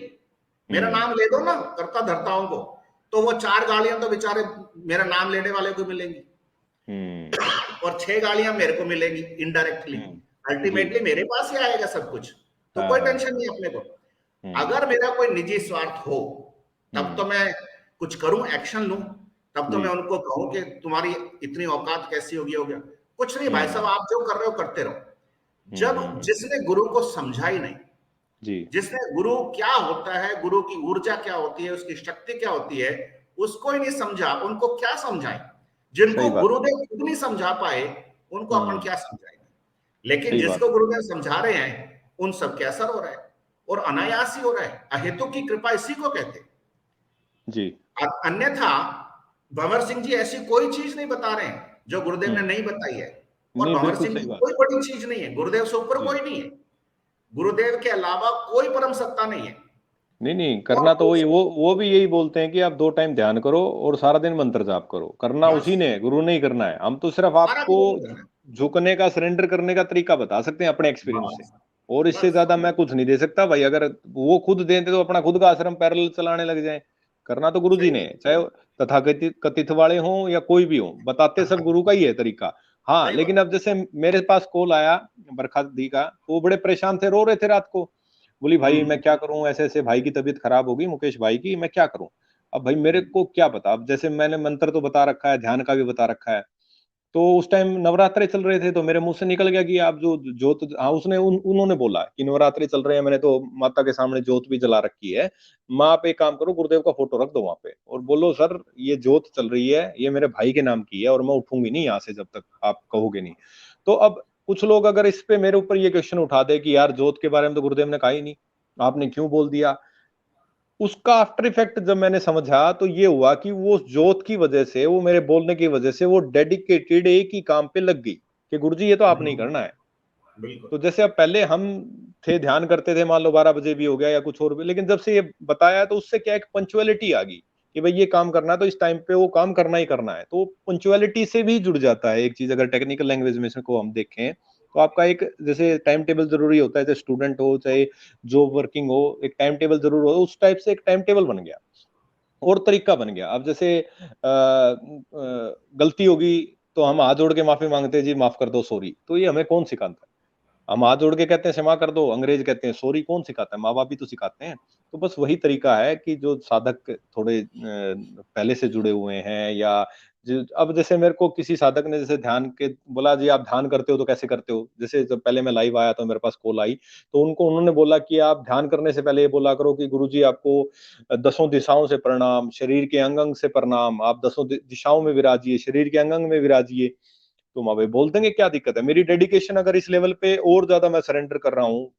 A: मेरा नाम ले दो ना करता धरताओं को, तो वो 4 गालियां तो बेचारे मेरा नाम लेने वाले को मिलेंगी, और 6 गालियां मेरे को मिलेंगी इनडायरेक्टली। अल्टीमेटली मेरे पास ही आएगा सब कुछ, तो कोई टेंशन नहीं अपने को। अगर मेरा कोई निजी स्वार्थ हो, तब तो मैं कुछ करूं, एक्शन लूं, तब तो मैं उनको कहूं कि तुम्हारी इतनी औकात कैसी होगी, हो गया कुछ नहीं भाई साहब, आप जो कर रहे हो करते रहो। जब जिसने गुरु को समझा ही नहीं, जिसने गुरु क्या होता है, गुरु की ऊर्जा क्या होती है, उसकी शक्ति क्या होती है, उसको ही नहीं समझा, उनको क्या समझाए। जिनको गुरुदेव खुद नहीं समझा पाए, उनको अपन क्या समझाएंगे। लेकिन जिसको गुरुदेव समझा रहे हैं, उन सब के असर हो रहा है, और अनायास ही हो रहा है। अहेतु की कृपा इसी को कहते
B: जी।
A: अन्यथा भंवर सिंह जी ऐसी कोई चीज नहीं बता रहे हैं जो गुरुदेव ने नहीं बताई है। और भंवर सिंह जी कोई बड़ी चीज नहीं है, गुरुदेव से ऊपर कोई नहीं है, गुरुदेव के अलावा कोई परम सत्ता नहीं है।
B: नहीं नहीं,
A: और
B: करना तो वही,
A: उस
B: वो भी यही बोलते हैं कि आप 2 टाइम ध्यान करो और सारा दिन मंत्र जाप करो। करना
A: बस
B: उसी ने, गुरु ने ही करना है। हम तो सिर्फ
A: सारा
B: आपको
A: गुरु ने करना
B: झुकने का, सरेंडर करने का तरीका बता सकते हैं अपने
A: है।
B: एक्सपीरियंस से,
A: बस
B: और इससे
A: बस
B: ज्यादा मैं कुछ नहीं दे सकता भाई। अगर वो खुद देते तो अपना खुद का आश्रम पैरेलल चलाने लग जाए। करना तो गुरु जी
A: सही
B: ने
A: बात
B: है, चाहे वो तथाकथित कथित वाले हों या कोई भी हो, बताते सब गुरु का ही है तरीका। हाँ,
A: सही
B: लेकिन
A: बात
B: अब जैसे मेरे पास कॉल आया बरखा दी का, तो वो बड़े परेशान थे, रो रहे थे रात को। बोली भाई मैं
A: हम्म
B: क्या करूं, ऐसे ऐसे भाई की तबीयत खराब होगी, मुकेश भाई की, मैं क्या करूं। अब भाई मेरे
A: हम्म
B: को क्या पता, अब जैसे मैंने मंत्र तो बता रखा है, ध्यान का भी बता रखा है। तो उस टाइम नवरात्रे चल रहे थे, तो मेरे मुंह से निकल गया कि आप जो जोत, हाँ उसने उन्होंने बोला कि नवरात्रि चल रहे हैं, मैंने तो माता के सामने जोत भी जला रखी है। माँ, आप एक काम करो, गुरुदेव का फोटो रख दो वहां पे और बोलो सर ये जोत चल रही है, ये मेरे भाई के नाम की है और मैं उठूंगी नहीं यहाँ से जब तक आप कहोगे नहीं। तो अब कुछ लोग अगर इस पे मेरे ऊपर ये क्वेश्चन उठा दे कि यार जोत के बारे में तो गुरुदेव ने कहा ही नहीं, आपने क्यों बोल दिया। उसका आफ्टर इफेक्ट जब मैंने समझा तो ये हुआ कि वो जोत की वजह से, वो मेरे बोलने की वजह से, वो डेडिकेटेड एक ही काम पे लग गई कि गुरुजी ये तो आपने ही
A: हम्म,
B: करना है।
A: बिल्कुल
B: तो जैसे अब पहले हम थे, ध्यान करते थे, मान लो 12 बजे भी हो गया या कुछ और भी, लेकिन जब से ये बताया तो उससे क्या एक पंचुअलिटी आ गई कि भाई ये काम करना है तो इस टाइम पे वो काम करना ही करना है। तो पंचुअलिटी से भी जुड़ जाता है एक चीज, अगर टेक्निकल लैंग्वेज में इसको हम देखें तो आपका एक जैसे टाइम टेबल जरूरी होता है, चाहे स्टूडेंट हो चाहे जॉब वर्किंग हो, एक टाइम टेबल जरूर हो, उस टाइप से एक टाइम टेबल बन गया और तरीका बन गया। अब जैसे गलती होगी तो हम हाथ जोड़ के माफी मांगते हैं, जी माफ कर दो, सॉरी। तो ये हमें कौन सिखाता है? हम हाथ जोड़ के कहते हैं क्षमा कर दो, अंग्रेज कहते हैं सॉरी, कौन सिखाता है? माँ बाप ही तो सिखाते हैं। तो बस वही तरीका है कि जो साधक थोड़े पहले से जुड़े हुए हैं, या अब जैसे मेरे को किसी साधक ने जैसे ध्यान के बोला, जी आप ध्यान करते हो तो कैसे करते हो, जैसे जब पहले मैं लाइव आया तो मेरे पास कॉल आई, तो उनको उन्होंने बोला कि आप ध्यान करने से पहले ये बोला करो कि गुरु जी आपको 10 दिशाओं से प्रणाम, शरीर के अंग अंग से प्रणाम, आप 10 दिशाओं में विराजिए, शरीर के अंग अंग में विराजिए। तो माँ भाई बोल देंगे क्या दिक्कत है, मेरी डेडिकेशन अगर इस लेवल पे और ज्यादा मैं सरेंडर कर रहा हूँ,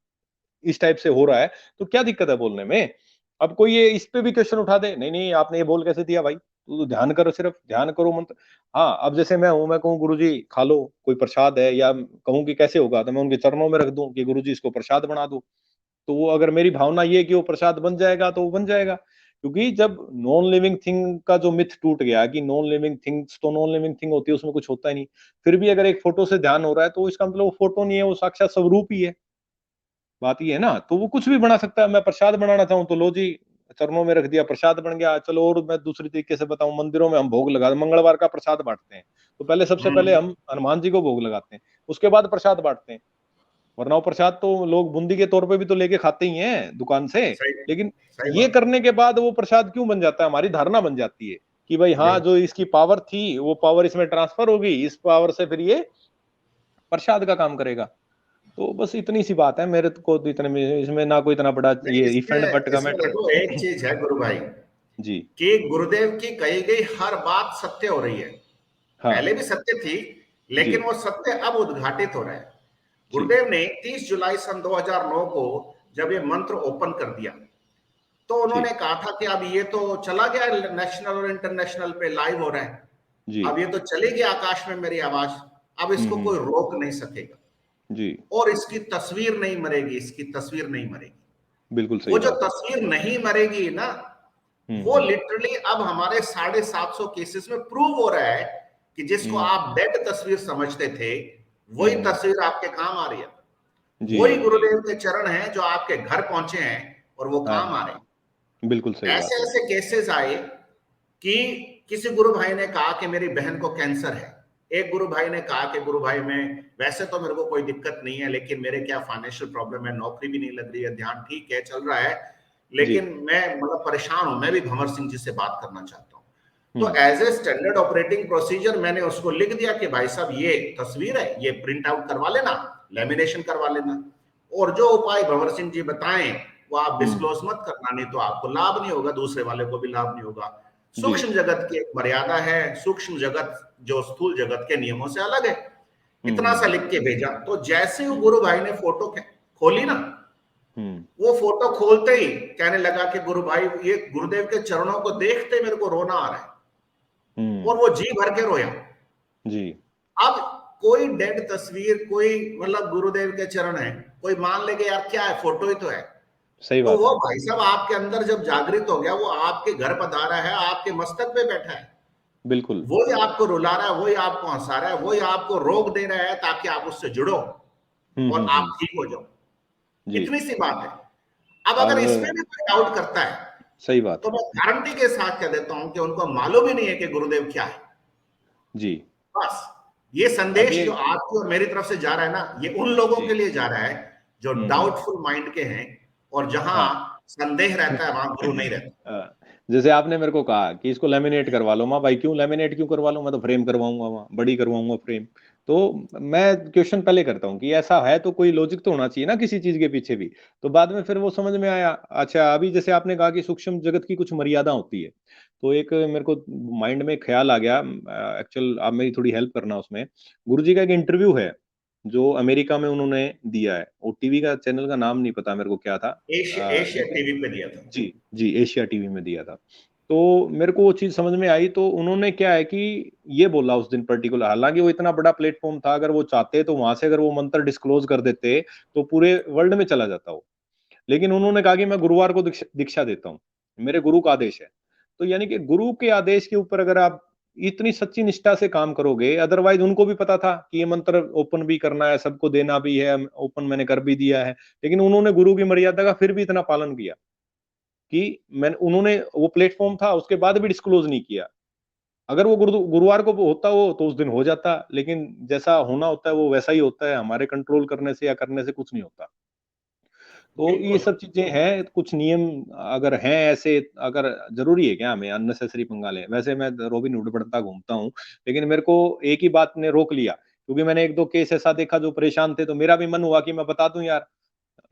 B: इस टाइप से हो रहा है, तो क्या दिक्कत है बोलने में। अब कोई ये इस पे भी क्वेश्चन उठा दे, नहीं नहीं आपने ये बोल कैसे दिया भाई, तू तो ध्यान करो, सिर्फ ध्यान करो मंत्र। हाँ, अब जैसे मैं हूं, मैं कहूँ गुरु जी खा लो, कोई प्रसाद है, या कहूँ कि कैसे होगा, तो मैं उनके चरणों में रख दूं कि गुरु जी इसको प्रसाद बना दो। तो वो अगर मेरी भावना ये है कि वो प्रसाद बन जाएगा तो वो बन जाएगा। क्योंकि जब नॉन लिविंग थिंग का जो मिथ टूट गया कि नॉन लिविंग थिंग्स तो नॉन लिविंग थिंग होती है, उसमें कुछ होता ही नहीं, फिर भी अगर एक फोटो से ध्यान हो रहा है तो इसका मतलब वो फोटो नहीं है, वो साक्षात स्वरूप ही है। बात ये है ना, तो वो कुछ भी बना सकता है। मैं प्रसाद बनाना चाहूँ तो लो जी, चरणों में रख दिया, प्रसाद बन गया। चलो और मैं दूसरी तरीके से बताऊं, मंदिरों में हम भोग लगा, मंगलवार का प्रसाद बांटते हैं, तो पहले सबसे पहले
A: हम्म
B: हम हनुमान जी को भोग लगाते हैं, उसके बाद प्रसाद बांटते हैं। वरना वो प्रसाद तो लोग बूंदी के तौर पे भी तो लेके खाते ही हैं दुकान से।
A: सही
B: लेकिन
A: सही
B: ये
A: बात
B: करने के बाद वो प्रसाद क्यों बन जाता है, हमारी धारणा बन जाती है कि भाई हाँ,
A: बिल्कुल
B: जो इसकी पावर थी वो पावर इसमें ट्रांसफर होगी, इस पावर से फिर ये प्रसाद का काम करेगा। तो बस इतनी सी बात है, मेरे को तो इतने में, इसमें ना कोई इतना बड़ा
A: नहीं
B: ये इफ एंड बट
A: इसमें
B: का
A: इसमें
B: मैटर
A: देखो एक
B: है।
A: चीज है गुरु भाई
B: जी।
A: कि गुरुदेव की कही गई हर बात सत्य हो रही है।
B: हाँ।
A: पहले भी सत्य थी,
B: जी।
A: लेकिन वो सत्य अब उद्घाटित हो रहा है।
B: जी।
A: गुरुदेव ने 30 जुलाई सन 2009 को जब ये मंत्र ओपन कर दिया, तो
B: जी।
A: उन्होंने कहा था कि अब ये तो चला गया, नेशनल और इंटरनेशनल पे लाइव हो रहा है,
B: जी।
A: अब ये तो चली गई आकाश में मेरी आवाज, अब इसको कोई
B: हम्म।
A: रोक नहीं सकेगा
B: जी।
A: और इसकी तस्वीर नहीं मरेगी, इसकी तस्वीर नहीं मरेगी।
B: बिल्कुल
A: वो
B: सही
A: जो
B: बात है।
A: तस्वीर नहीं मरेगी ना, वो
B: हम्म।
A: लिटरली अब हमारे 750 केसेस में प्रूव हो रहा है कि जिसको
B: हम्म।
A: आप डेड तस्वीर समझते थे, वही
B: हम्म।
A: तस्वीर आपके काम आ रही है।
B: जी।
A: वही गुरुदेव के चरण हैं जो आपके घर पहुंचे हैं और वो
B: हाँ
A: काम आ
B: हाँ,
A: रहे हैं।
B: बिल्कुल सही
A: ऐसे
B: बात है।
A: ऐसे केसेस आए कि किसी गुरु भाई ने कहा कि मेरी बहन को कैंसर है, एक गुरु भाई ने कहा कि गुरु भाई मैं वैसे तो मेरे को कोई दिक्कत नहीं है, लेकिन मेरे क्या फाइनेंशियल प्रॉब्लम है, नौकरी भी नहीं लग रही है, ध्यान ठीक है चल रहा है,
B: जी।
A: लेकिन मैं मतलब परेशान हूं, मैं भी भंवर सिंह जी से बात करना चाहता हूं। तो
B: hmm.
A: As a standard operating procedure मैंने उसको लिख दिया कि भाई साहब ये तस्वीर है, ये प्रिंट आउट करवा लेना, लेमिनेशन करवा लेना, और जो उपाय भंवर सिंह जी बताएं वो आप
B: हम्म।
A: डिस्क्लोज मत करना, नहीं तो आपको लाभ नहीं होगा, दूसरे वाले को भी लाभ नहीं होगा।
B: जी।
A: सूक्ष्म जगत की एक मर्यादा है, सूक्ष्म जगत जो स्थूल जगत के नियमों से अलग है। इतना सा
B: हम्म।
A: लिख के भेजा, तो जैसे ही गुरु भाई ने फोटो खोली ना,
B: हम्म।
A: वो फोटो खोलते ही कहने लगा कि गुरु भाई ये गुरुदेव के चरणों को देखते मेरे को रोना आ रहा है, और
B: हम्म।
A: वो जी भर के रोया।
B: जी।
A: अब कोई डेड तस्वीर, कोई मतलब गुरुदेव के चरण है, कोई मान लेगा यार क्या है, फोटो ही तो है,
B: सही
A: तो
B: बात
A: वो
B: है।
A: भाई साहब आपके अंदर जब जागृत हो गया, वो आपके घर पधारा है, आपके मस्तक पे बैठा है,
B: बिल्कुल।
A: वही आपको रुला रहा है, वही आपको हंसा रहा है, वही आपको रोक दे रहा है ताकि आप उससे जुड़ो और आप ठीक हो जाओ।
B: जी।
A: इतनी सी बात है। अब अगर इसमें
B: अब
A: भी कोई डाउट करता है,
B: सही बात
A: तो
B: है।
A: मैं गारंटी के साथ कह देता हूं कि उनको मालूम ही नहीं है कि गुरुदेव क्या है।
B: जी।
A: बस ये
B: अब
A: संदेश
B: ये
A: जो आपकी और मेरी तरफ से जा रहा है ना, ये उन लोगों
B: जी।
A: के लिए जा रहा है जो
B: हुँ।
A: डाउटफुल माइंड के हैं, और जहां
B: हाँ।
A: संदेह रहता है वहां गुरु नहीं रहता।
B: जैसे आपने मेरे को कहा कि इसको लैमिनेट करवा लो, माँ भाई क्यों लैमिनेट क्यों करवा लो, मैं तो फ्रेम करवाऊंगा, वहाँ बड़ी करवाऊंगा फ्रेम। तो मैं क्वेश्चन पहले करता हूँ कि ऐसा है तो कोई लॉजिक तो होना चाहिए ना किसी चीज के पीछे भी। तो बाद में फिर वो समझ में आया। अच्छा, अभी जैसे आपने कहा कि सूक्ष्म जगत की कुछ मर्यादा होती है, तो एक मेरे को माइंड में ख्याल आ गया। एक्चुअल आप मेरी थोड़ी हेल्प करना उसमें। गुरु जी का एक इंटरव्यू है जो अमेरिका में उन्होंने दिया है, वो टीवी का चैनल का नाम नहीं पता मेरे को क्या था।
A: एशिया
B: लेकिन
A: टीवी पे दिया था।
B: जी, जी, एशिया टीवी में दिया था। तो मेरे को वो चीज़ समझ में आई, तो उन्होंने क्या है कि ये बोला उस दिन पर्टिकुलर, हालाँकि वो इतना बड़ा प्लेटफ़ॉर्म था, अगर वो चाहते तो वहाँ से अगर वो मंत्र डिस्क्लोज़ कर देते, तो पूरे वर्ल्ड में चला जाता वो। लेकिन उन्होंने कहा कि मैं गुरुवार को दीक्षा दीक्षा देता हूँ, मेरे गुरु का आदेश है। तो यानी कि गुरु के आदेश के ऊपर अगर आप इतनी सच्ची निष्ठा से काम करोगे, अदरवाइज़ उनको भी पता था कि ये मंत्र ओपन भी करना है, सबको देना भी है, ओपन मैंने कर भी दिया है। लेकिन उन्होंने गुरु की मर्यादा का फिर भी इतना पालन किया। कि मैंने उन्होंने वो प्लेटफ़ॉर्म था, उसके बाद भी डिस्क्लोज़ नहीं किया। अगर वो गुरुवार को होता वो तो उस दिन हो जाता, लेकिन जैसा होना होता है वो वैसा ही होता है, हमारे कंट्रोल करने से या करने से कुछ नहीं होता। तो ये
A: बिल्कुल।
B: सब चीज़ें हैं, कुछ नियम अगर हैं ऐसे, अगर ज़रूरी है क्या हमें अननेसेसरी पंगा लें? वैसे मैं रॉबिन हुड बनता घूमता हूँ, लेकिन मेरे को एक ही बात ने रोक लिया, क्योंकि मैंने 1-2 केस ऐसा देखा जो परेशान थे, तो मेरा भी मन हुआ कि मैं बता दूँ यार,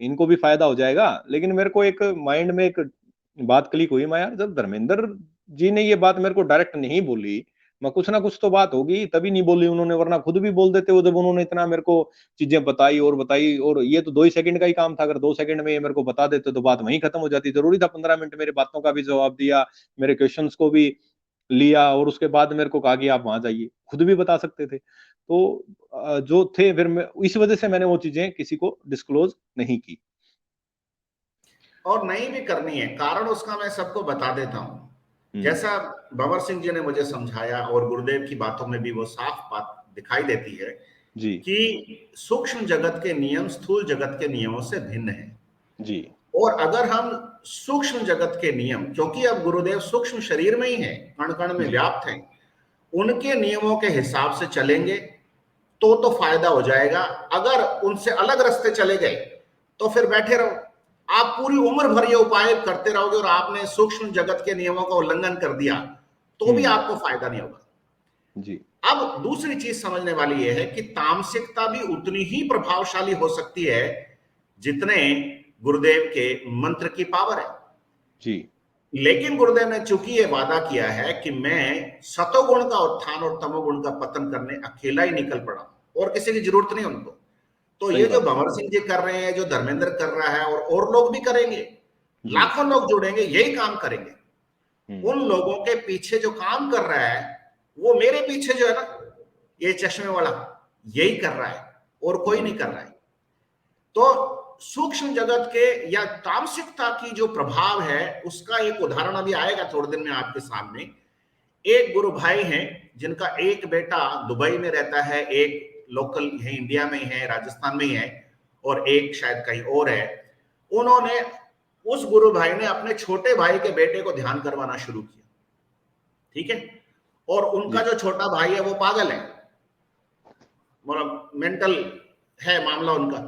B: इनको भी फ़ायदा हो जाएगा। लेकिन मेरे को एक माइंड में एक बात क्लिक हुई, मैं यार जब धर्मेंद्र जी ने ये बात मेरे को डायरेक्ट नहीं बोली, मैं कुछ ना कुछ तो बात होगी तभी नहीं बोली उन्होंने, वरना खुद भी बोल देते वो, जब उन्होंने इतना मेरे को चीज़ें बताई और बताई, और ये तो 2 ही सेकंड का ही काम था, अगर 2 सेकंड में ये मेरे को बता देते तो बात वहीं खत्म हो जाती। ज़रूरी था 15 मिनट मेरी बातों का भी जवाब दिया, मेरे क्वेश्चन्स को भी लिया और उसके बाद मेरे को कहा कि आप वहाँ जाइए, खुद भी बता सकते थे। तो जो थे फिर मैं इस वजह से मैंने वो चीज़ें किसी को डिस्क्लोज़ नहीं की।
A: और नहीं भी करनी है, कारण उसका मैं सबको बता देता हूं।
B: हुँ।
A: जैसा भंवर सिंह जी ने मुझे समझाया, और गुरुदेव की बातों में भी वो साफ बात दिखाई देती है
B: जी,
A: कि सूक्ष्म जगत के नियम स्थूल जगत के नियमों से भिन्न है।
B: जी।
A: और अगर हम सूक्ष्म जगत के नियम, क्योंकि अब गुरुदेव सूक्ष्म शरीर में ही है, कण कण में
B: जी,
A: व्याप्त है, उनके नियमों के हिसाब से चलेंगे तो फायदा हो जाएगा। अगर उनसे अलग रास्ते चले गए तो फिर बैठे रहो, आप पूरी उम्र भर ये उपाय करते रहोगे और आपने सूक्ष्म जगत के नियमों का उल्लंघन कर दिया तो भी
B: हुँ,
A: आपको फायदा नहीं होगा।
B: जी,
A: अब दूसरी चीज समझने वाली यह है कि तामसिकता भी उतनी ही प्रभावशाली हो सकती है जितने गुरुदेव के मंत्र की पावर है।
B: जी,
A: लेकिन गुरुदेव ने चूंकि ये वादा किया है कि मैं सतोगुण का उत्थान और तमोगुण का पतन करने अकेला ही निकल पड़ा, और किसी की जरूरत नहीं उनको। तो
B: सही
A: ये जो
B: बात है।
A: भंवर सिंह जी कर रहे हैं, जो धर्मेंद्र कर रहा है, और लोग भी करेंगे,
B: जी,
A: लाखों लोग जुड़ेंगे, यही काम करेंगे।
B: हुँ,
A: उन लोगों के पीछे जो काम कर रहा है, वो मेरे पीछे जो है ना, ये चश्मे वाला, यही कर रहा है, और कोई
B: जी,
A: नहीं कर रहा है। तो सूक्ष्म जगत के या तामसिकता की जो प्रभाव है, उसका एक उदाहरण अभी आएगा थोड़े दिन में आपके सामने। एक गुरु भाई हैं जिनका एक बेटा दुबई में रहता है, एक लोकल है, इंडिया में ही है, राजस्थान में ही है, और एक शायद कहीं और है। उन्होंने, उस गुरु भाई ने अपने छोटे भाई के बेटे को ध्यान करवाना शुरू किया, ठीक है। और उनका
B: जी,
A: जो छोटा भाई है वो पागल है, मतलब मेंटल है मामला उनका।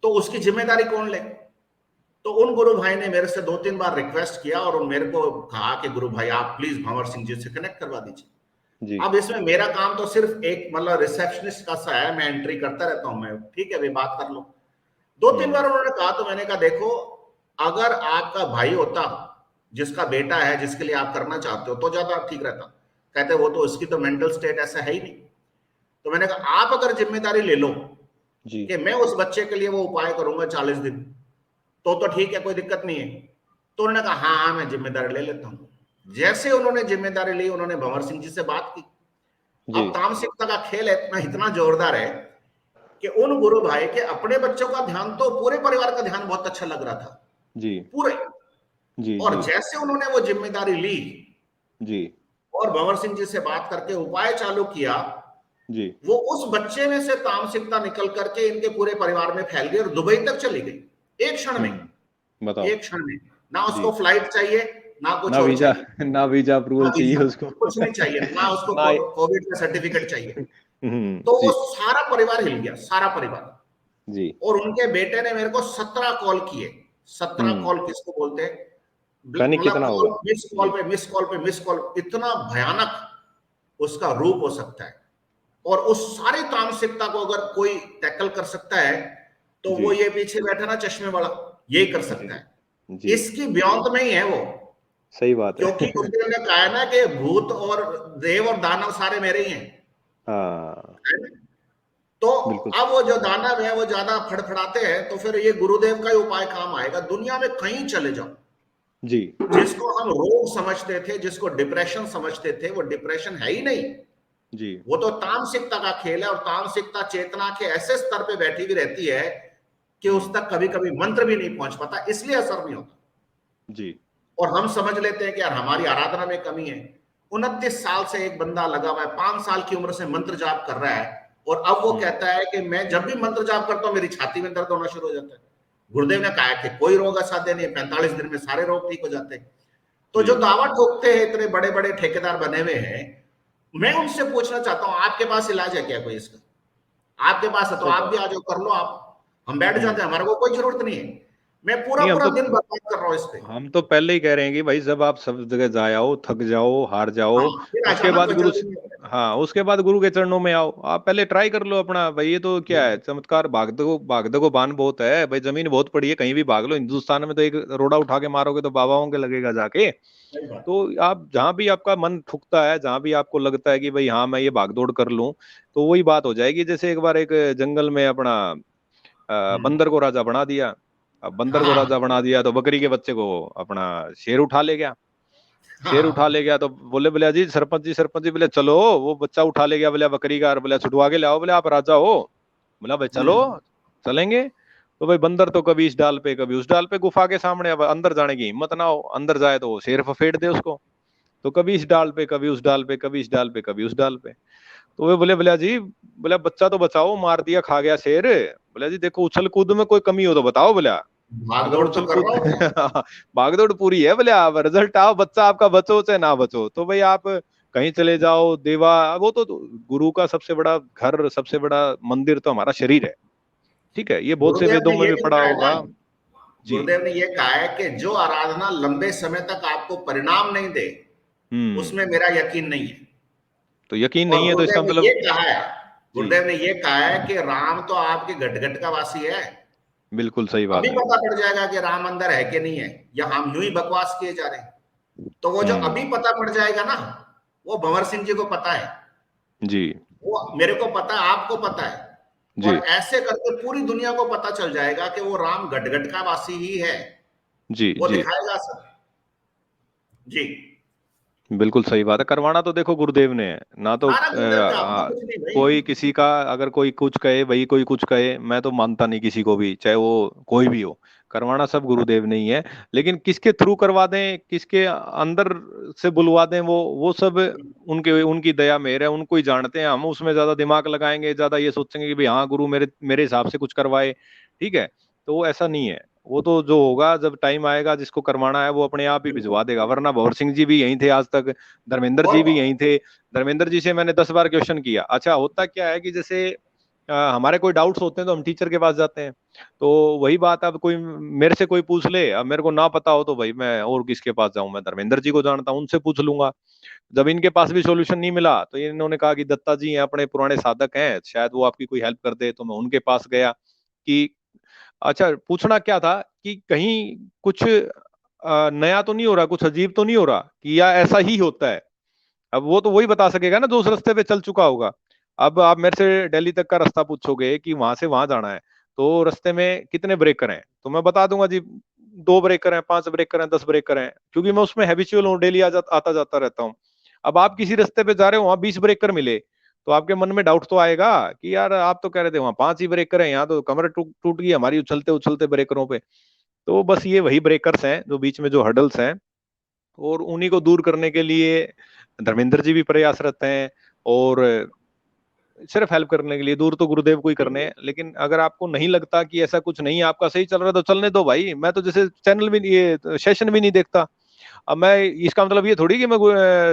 A: तो उसकी जिम्मेदारी कौन ले? तो उन गुरु भाई ने मेरे से 2-3 बार रिक्वेस्ट किया और मेरे को कहा कि गुरु भाई आप प्लीज भंवर सिंह जी से कनेक्ट करवा दीजिए।
B: जी,
A: अब इसमें मेरा काम तो सिर्फ एक मतलब रिसेप्शनिस्ट का सा है, मैं एंट्री करता रहता हूं, मैं ठीक है, अभी बात कर लो। 2-3
B: हुँ,
A: बार उन्होंने कहा तो मैंने कहा देखो, अगर आपका भाई होता जिसका बेटा है, जिसके लिए आप करना चाहते हो, तो ज्यादा ठीक रहता। कहते वो तो, उसकी तो मेंटल स्टेट ऐसा है ही नहीं। तो मैंने कहा आप अगर जिम्मेदारी ले लो
B: जी,
A: कि मैं उस बच्चे के लिए वो उपाय करूंगा 40 दिन, तो ठीक है, कोई दिक्कत नहीं है। तो उन्होंने कहा हाँ हाँ मैं जिम्मेदारी ले लेता हूं। जैसे उन्होंने जिम्मेदारी ली, उन्होंने भंवर सिंह जी से बात की।
B: जी,
A: अब तामसिकता का खेल इतना इतना जोरदार है कि उन गुरु भाई के अपने बच्चों का ध्यान, तो पूरे परिवार का ध्यान बहुत अच्छा लग रहा था,
B: जी
A: पूरे।
B: जी
A: और
B: जी
A: जैसे उन्होंने वो जिम्मेदारी ली
B: जी
A: और भंवर सिंह जी से बात करके उपाय चालू किया,
B: जी।
A: वो उस बच्चे में से तामसिकता निकल करके इनके पूरे परिवार में फैल गई और दुबई तक चली गई एक क्षण में।
B: बताओ।
A: एक क्षण में ना
B: जी।
A: उसको फ्लाइट चाहिए, ना कुछ
B: ना
A: और
B: वीजा
A: चाहिए,
B: ना वीजा
A: ना
B: अप्रूवल चाहिए
A: वीजा,
B: उसको।
A: कुछ नहीं चाहिए, ना उसको
B: ना।
A: कोविड का सर्टिफिकेट चाहिए। तो वो
B: जी
A: सारा परिवार हिल गया, सारा परिवार।
B: जी।
A: और उनके बेटे ने मेरे को 17 कॉल किए। 17
B: हम्म।
A: कॉल किसको बोलते हैं?
B: पैनिक
A: मतलब
B: कितना
A: कॉल,
B: होगा।
A: मिस कॉल
B: जी
A: पे मिस कॉल पे मिस कॉल, इतना भयानक उसका रूप हो सकता है। और उस सारी तामसिकता को अगर कोई टैकल कर सकता है, तो
B: जी
A: वो ये पीछे बैठा ना चश्मे वाला, ये कर
B: जी
A: सकता है।
B: जी।
A: इसकी ब्योंत में ही है वो।
B: सही बात
A: क्योंकि
B: है।
A: गुरुदेव ने कहा है ना कि भूत और देव और दानव सारे मेरे ही हैं,
B: हाँ।
A: है ना? तो
B: बिल्कुल।
A: अब वो जो दानव है वो ज्यादा फड़फड़ाते हैं, तो फिर ये गुरुदेव का ही उपाय काम आएगा। दुनिया में कहीं चले जाओ,
B: जी
A: जिसको हम रोग समझते थे, जिसको डिप्रेशन समझते थे, वो डिप्रेशन है ही नहीं।
B: जी।
A: वो तो तामसिकता का खेल है, और तामसिकता चेतना के ऐसे स्तर पे बैठी हुई रहती है कि उस तक कभी कभी मंत्र भी नहीं पहुंच पाता, इसलिए असर नहीं होता।
B: जी।
A: और हम समझ लेते हैं कि यार हमारी आराधना में कमी है। 29 साल से एक बंदा लगा हुआ है, 5 साल की उम्र से मंत्र जाप कर रहा है, और अब वो
B: हम्म
A: कहता है कि मैं जब भी मंत्र जाप करता हूं मेरी छाती में दर्द होना शुरू हो जाता है। गुरुदेव ने कहा है कि कोई रोग असाध्य नहीं है, 45 दिन में सारे रोग ठीक हो जाते हैं। तो जो
B: जी।
A: दावा ठोकते हैं, इतने बड़े बड़े ठेकेदार बने हुए हैं, मैं उनसे पूछना चाहता हूं, आपके पास इलाज है क्या कोई इसका? आपके पास है तो
B: सही
A: आप
B: बात।
A: भी आ जाओ, कर लो आप। हम बैठ जाते
B: हम्म।
A: हैं, हमारे को कोई जरूरत नहीं है। मैं पूरा
B: नहीं,
A: पूरा दिन बर्बाद कर रहा हूं इस पे।
B: हम तो पहले ही कह रहे हैं कि भाई जब आप सब जगह जाए आओ, थक जाओ, हार जाओ,
A: हाँ, फिर
B: उसके
A: अचानक
B: बाद
A: कोई
B: गुरु
A: जल्दी नहीं होता है।
B: हाँ, उसके बाद गुरु के चरणों में आओ। आप पहले ट्राई कर लो अपना भाई। ये तो क्या है, चमत्कार। भाग दो बान बहुत है भाई, जमीन बहुत पड़ी है, कहीं भी भाग लो। हिंदुस्तान में तो एक रोड़ा उठा के मारोगे तो बाबाओं के लगेगा जाके।
A: सही बात।
B: तो आप जहां भी आपका मन ठुकता है, जहां भी आपको लगता है कि भाई हाँ मैं ये भागदौड़ कर लूं, तो वही बात हो जाएगी। जैसे एक बार एक जंगल में अपना
A: हम्म।
B: बंदर को राजा बना दिया। अब बंदर को
A: हाँ
B: राजा बना दिया तो बकरी के बच्चे को अपना शेर उठा ले गया। शेर उठा
A: हाँ।
B: ले गया तो बोले, बोले जी सरपंच जी, सरपंच जी, बोले चलो। वो बच्चा उठा ले गया, बोले बकरी का, और बोले छुटवा के लाओ, बोले आप राजा हो। बोला भाई चलो,
A: हम्म।
B: चलेंगे। तो भाई बंदर तो कभी इस डाल पे कभी उस डाल पे, गुफा के सामने। अब अंदर जाने की हिम्मत ना हो, अंदर जाए तो वो शेर फफेड़ दे उसको। तो कभी इस डाल पे कभी उस डाल पे, कभी इस डाल पे कभी उस डाल पे। तो वे बोले, बोले जी, बोले बच्चा तो बचाओ, मार दिया खा गया शेर। बोले जी देखो, उछल कूद में कोई कमी हो तो बताओ। बोले
A: भाग
B: अगर
A: दौड़ तो
B: उछल
A: कर
B: कूद
A: रहा हूँ।
B: भागदौड़ पूरी है, बोले आप रिजल्ट आओ, बच्चा आपका बचो चाहे ना बचो, तो भाई आप कहीं चले जाओ। देवा, वो तो गुरु का सबसे बड़ा घर, सबसे बड़ा मंदिर तो हमारा शरीर है। ठीक है, ये बहुत से
A: गुरुदेव
B: वेदों
A: ने
B: में
A: ये
B: भी
A: भी
B: पढ़ा
A: कहा है ना,
B: होगा। जी।
A: गुरुदेव ने ये कहा है कि जो आराधना लंबे समय तक आपको परिणाम नहीं दे,
B: हम्म।
A: उसमें मेरा यकीन नहीं है।
B: तो यकीन
A: और
B: नहीं है तो इसका
A: गुरुदेव ने ये
B: मतलब।
A: कहा है,
B: जी।
A: गुरुदेव ने ये कहा है कि राम तो आपके घट घट का वासी है।
B: बिल्कुल सही
A: अभी
B: बात है।
A: पता पड़ जाएगा कि राम अंदर है कि नहीं है, या हम यूं ही बकवास किए जा रहे हैं। तो वो जो अभी
B: हम्म।
A: पता पड़ जाएगा ना, वो भंवर सिंह जी को पता है,
B: जी
A: वो मेरे को पता है, आपको पता है। और
B: जी
A: ऐसे करके पूरी दुनिया को पता चल जाएगा कि वो राम गटगट का वासी ही है।
B: जी
A: वो
B: जी।
A: दिखाएगा सब। जी।
B: बिल्कुल सही बात है। करवाना तो देखो गुरुदेव ने है ना, तो
A: सारा गुरुदेव का, अपना कुछ नहीं भाई।
B: कोई किसी का अगर कोई कुछ कहे, भाई कोई कुछ कहे, मैं तो मानता नहीं किसी को भी, चाहे वो कोई भी हो। करवाना सब गुरुदेव ने ही है। लेकिन किसके थ्रू करवा दें, किसके अंदर से बुलवा दें, वो सब उनके उनकी दया मेहर है, उनको ही जानते हैं। हम उसमें ज्यादा दिमाग लगाएंगे, ज्यादा ये सोचेंगे कि भाई हाँ गुरु मेरे मेरे हिसाब से कुछ करवाए। ठीक है, तो वो ऐसा नहीं है। वो तो जो होगा, जब टाइम आएगा जिसको करवाना है वो अपने आप ही
A: बिल्कुल।
B: भिजवा देगा। वरना भंवर सिंह जी भी यहीं थे आज तक, धर्मेंद्र जी
A: और
B: भी यहीं थे। धर्मेंद्र जी से मैंने 10 बार क्वेश्चन किया। अच्छा, होता क्या है कि जैसे हमारे कोई डाउट्स होते हैं तो हम टीचर के पास जाते हैं। तो वही बात, अब कोई मेरे से कोई पूछ ले, अब मेरे को ना पता हो तो भाई मैं और किसके पास जाऊं? मैं धर्मेंद्र जी को जानता हूं, उनसे पूछ लूंगा। जब इनके पास भी सॉल्यूशन नहीं मिला तो इन्होंने कहा कि दत्ता जी हैं, अपने पुराने साधक हैं, शायद वो आपकी कोई हेल्प कर दे। तो मैं उनके पास गया कि अच्छा, पूछना क्या था कि कहीं कुछ नया तो नहीं हो रहा, कुछ अजीब तो नहीं हो रहा, कि या ऐसा ही होता है। अब वो तो वही बता सकेगा ना जो उस रास्ते पे चल चुका होगा। अब आप मेरे से दिल्ली तक का रास्ता पूछोगे कि वहां से वहां जाना है, तो रास्ते में कितने ब्रेकर हैं, तो मैं बता दूंगा जी 2 ब्रेकर हैं, 5 ब्रेकर हैं, 10 ब्रेकर हैं, क्योंकि मैं उसमें हैबिचुअल हूँ, डेली आता जाता रहता हूँ। अब आप किसी रास्ते पे जा रहे हो, वहां 20 ब्रेकर मिले, तो आपके मन में डाउट तो आएगा कि यार आप तो कह रहे थे वहां 5 ही ब्रेकर हैं, यहाँ तो कमर टूट टूट गई हमारी उछलते उछलते ब्रेकरों पे। तो बस ये वही ब्रेकर्स हैं जो बीच में जो हर्डल्स हैं, और उन्हीं को दूर करने के लिए धर्मेंद्र जी भी प्रयासरत हैं, और सिर्फ हेल्प करने के लिए। दूर तो गुरुदेव को ही करने हैं, लेकिन अगर आपको नहीं लगता कि ऐसा कुछ नहीं, आपका सही चल रहा है, तो चलने दो भाई। मैं तो जैसे चैनल भी ये सेशन भी नहीं देखता। अब मैं, इसका मतलब ये थोड़ी कि मैं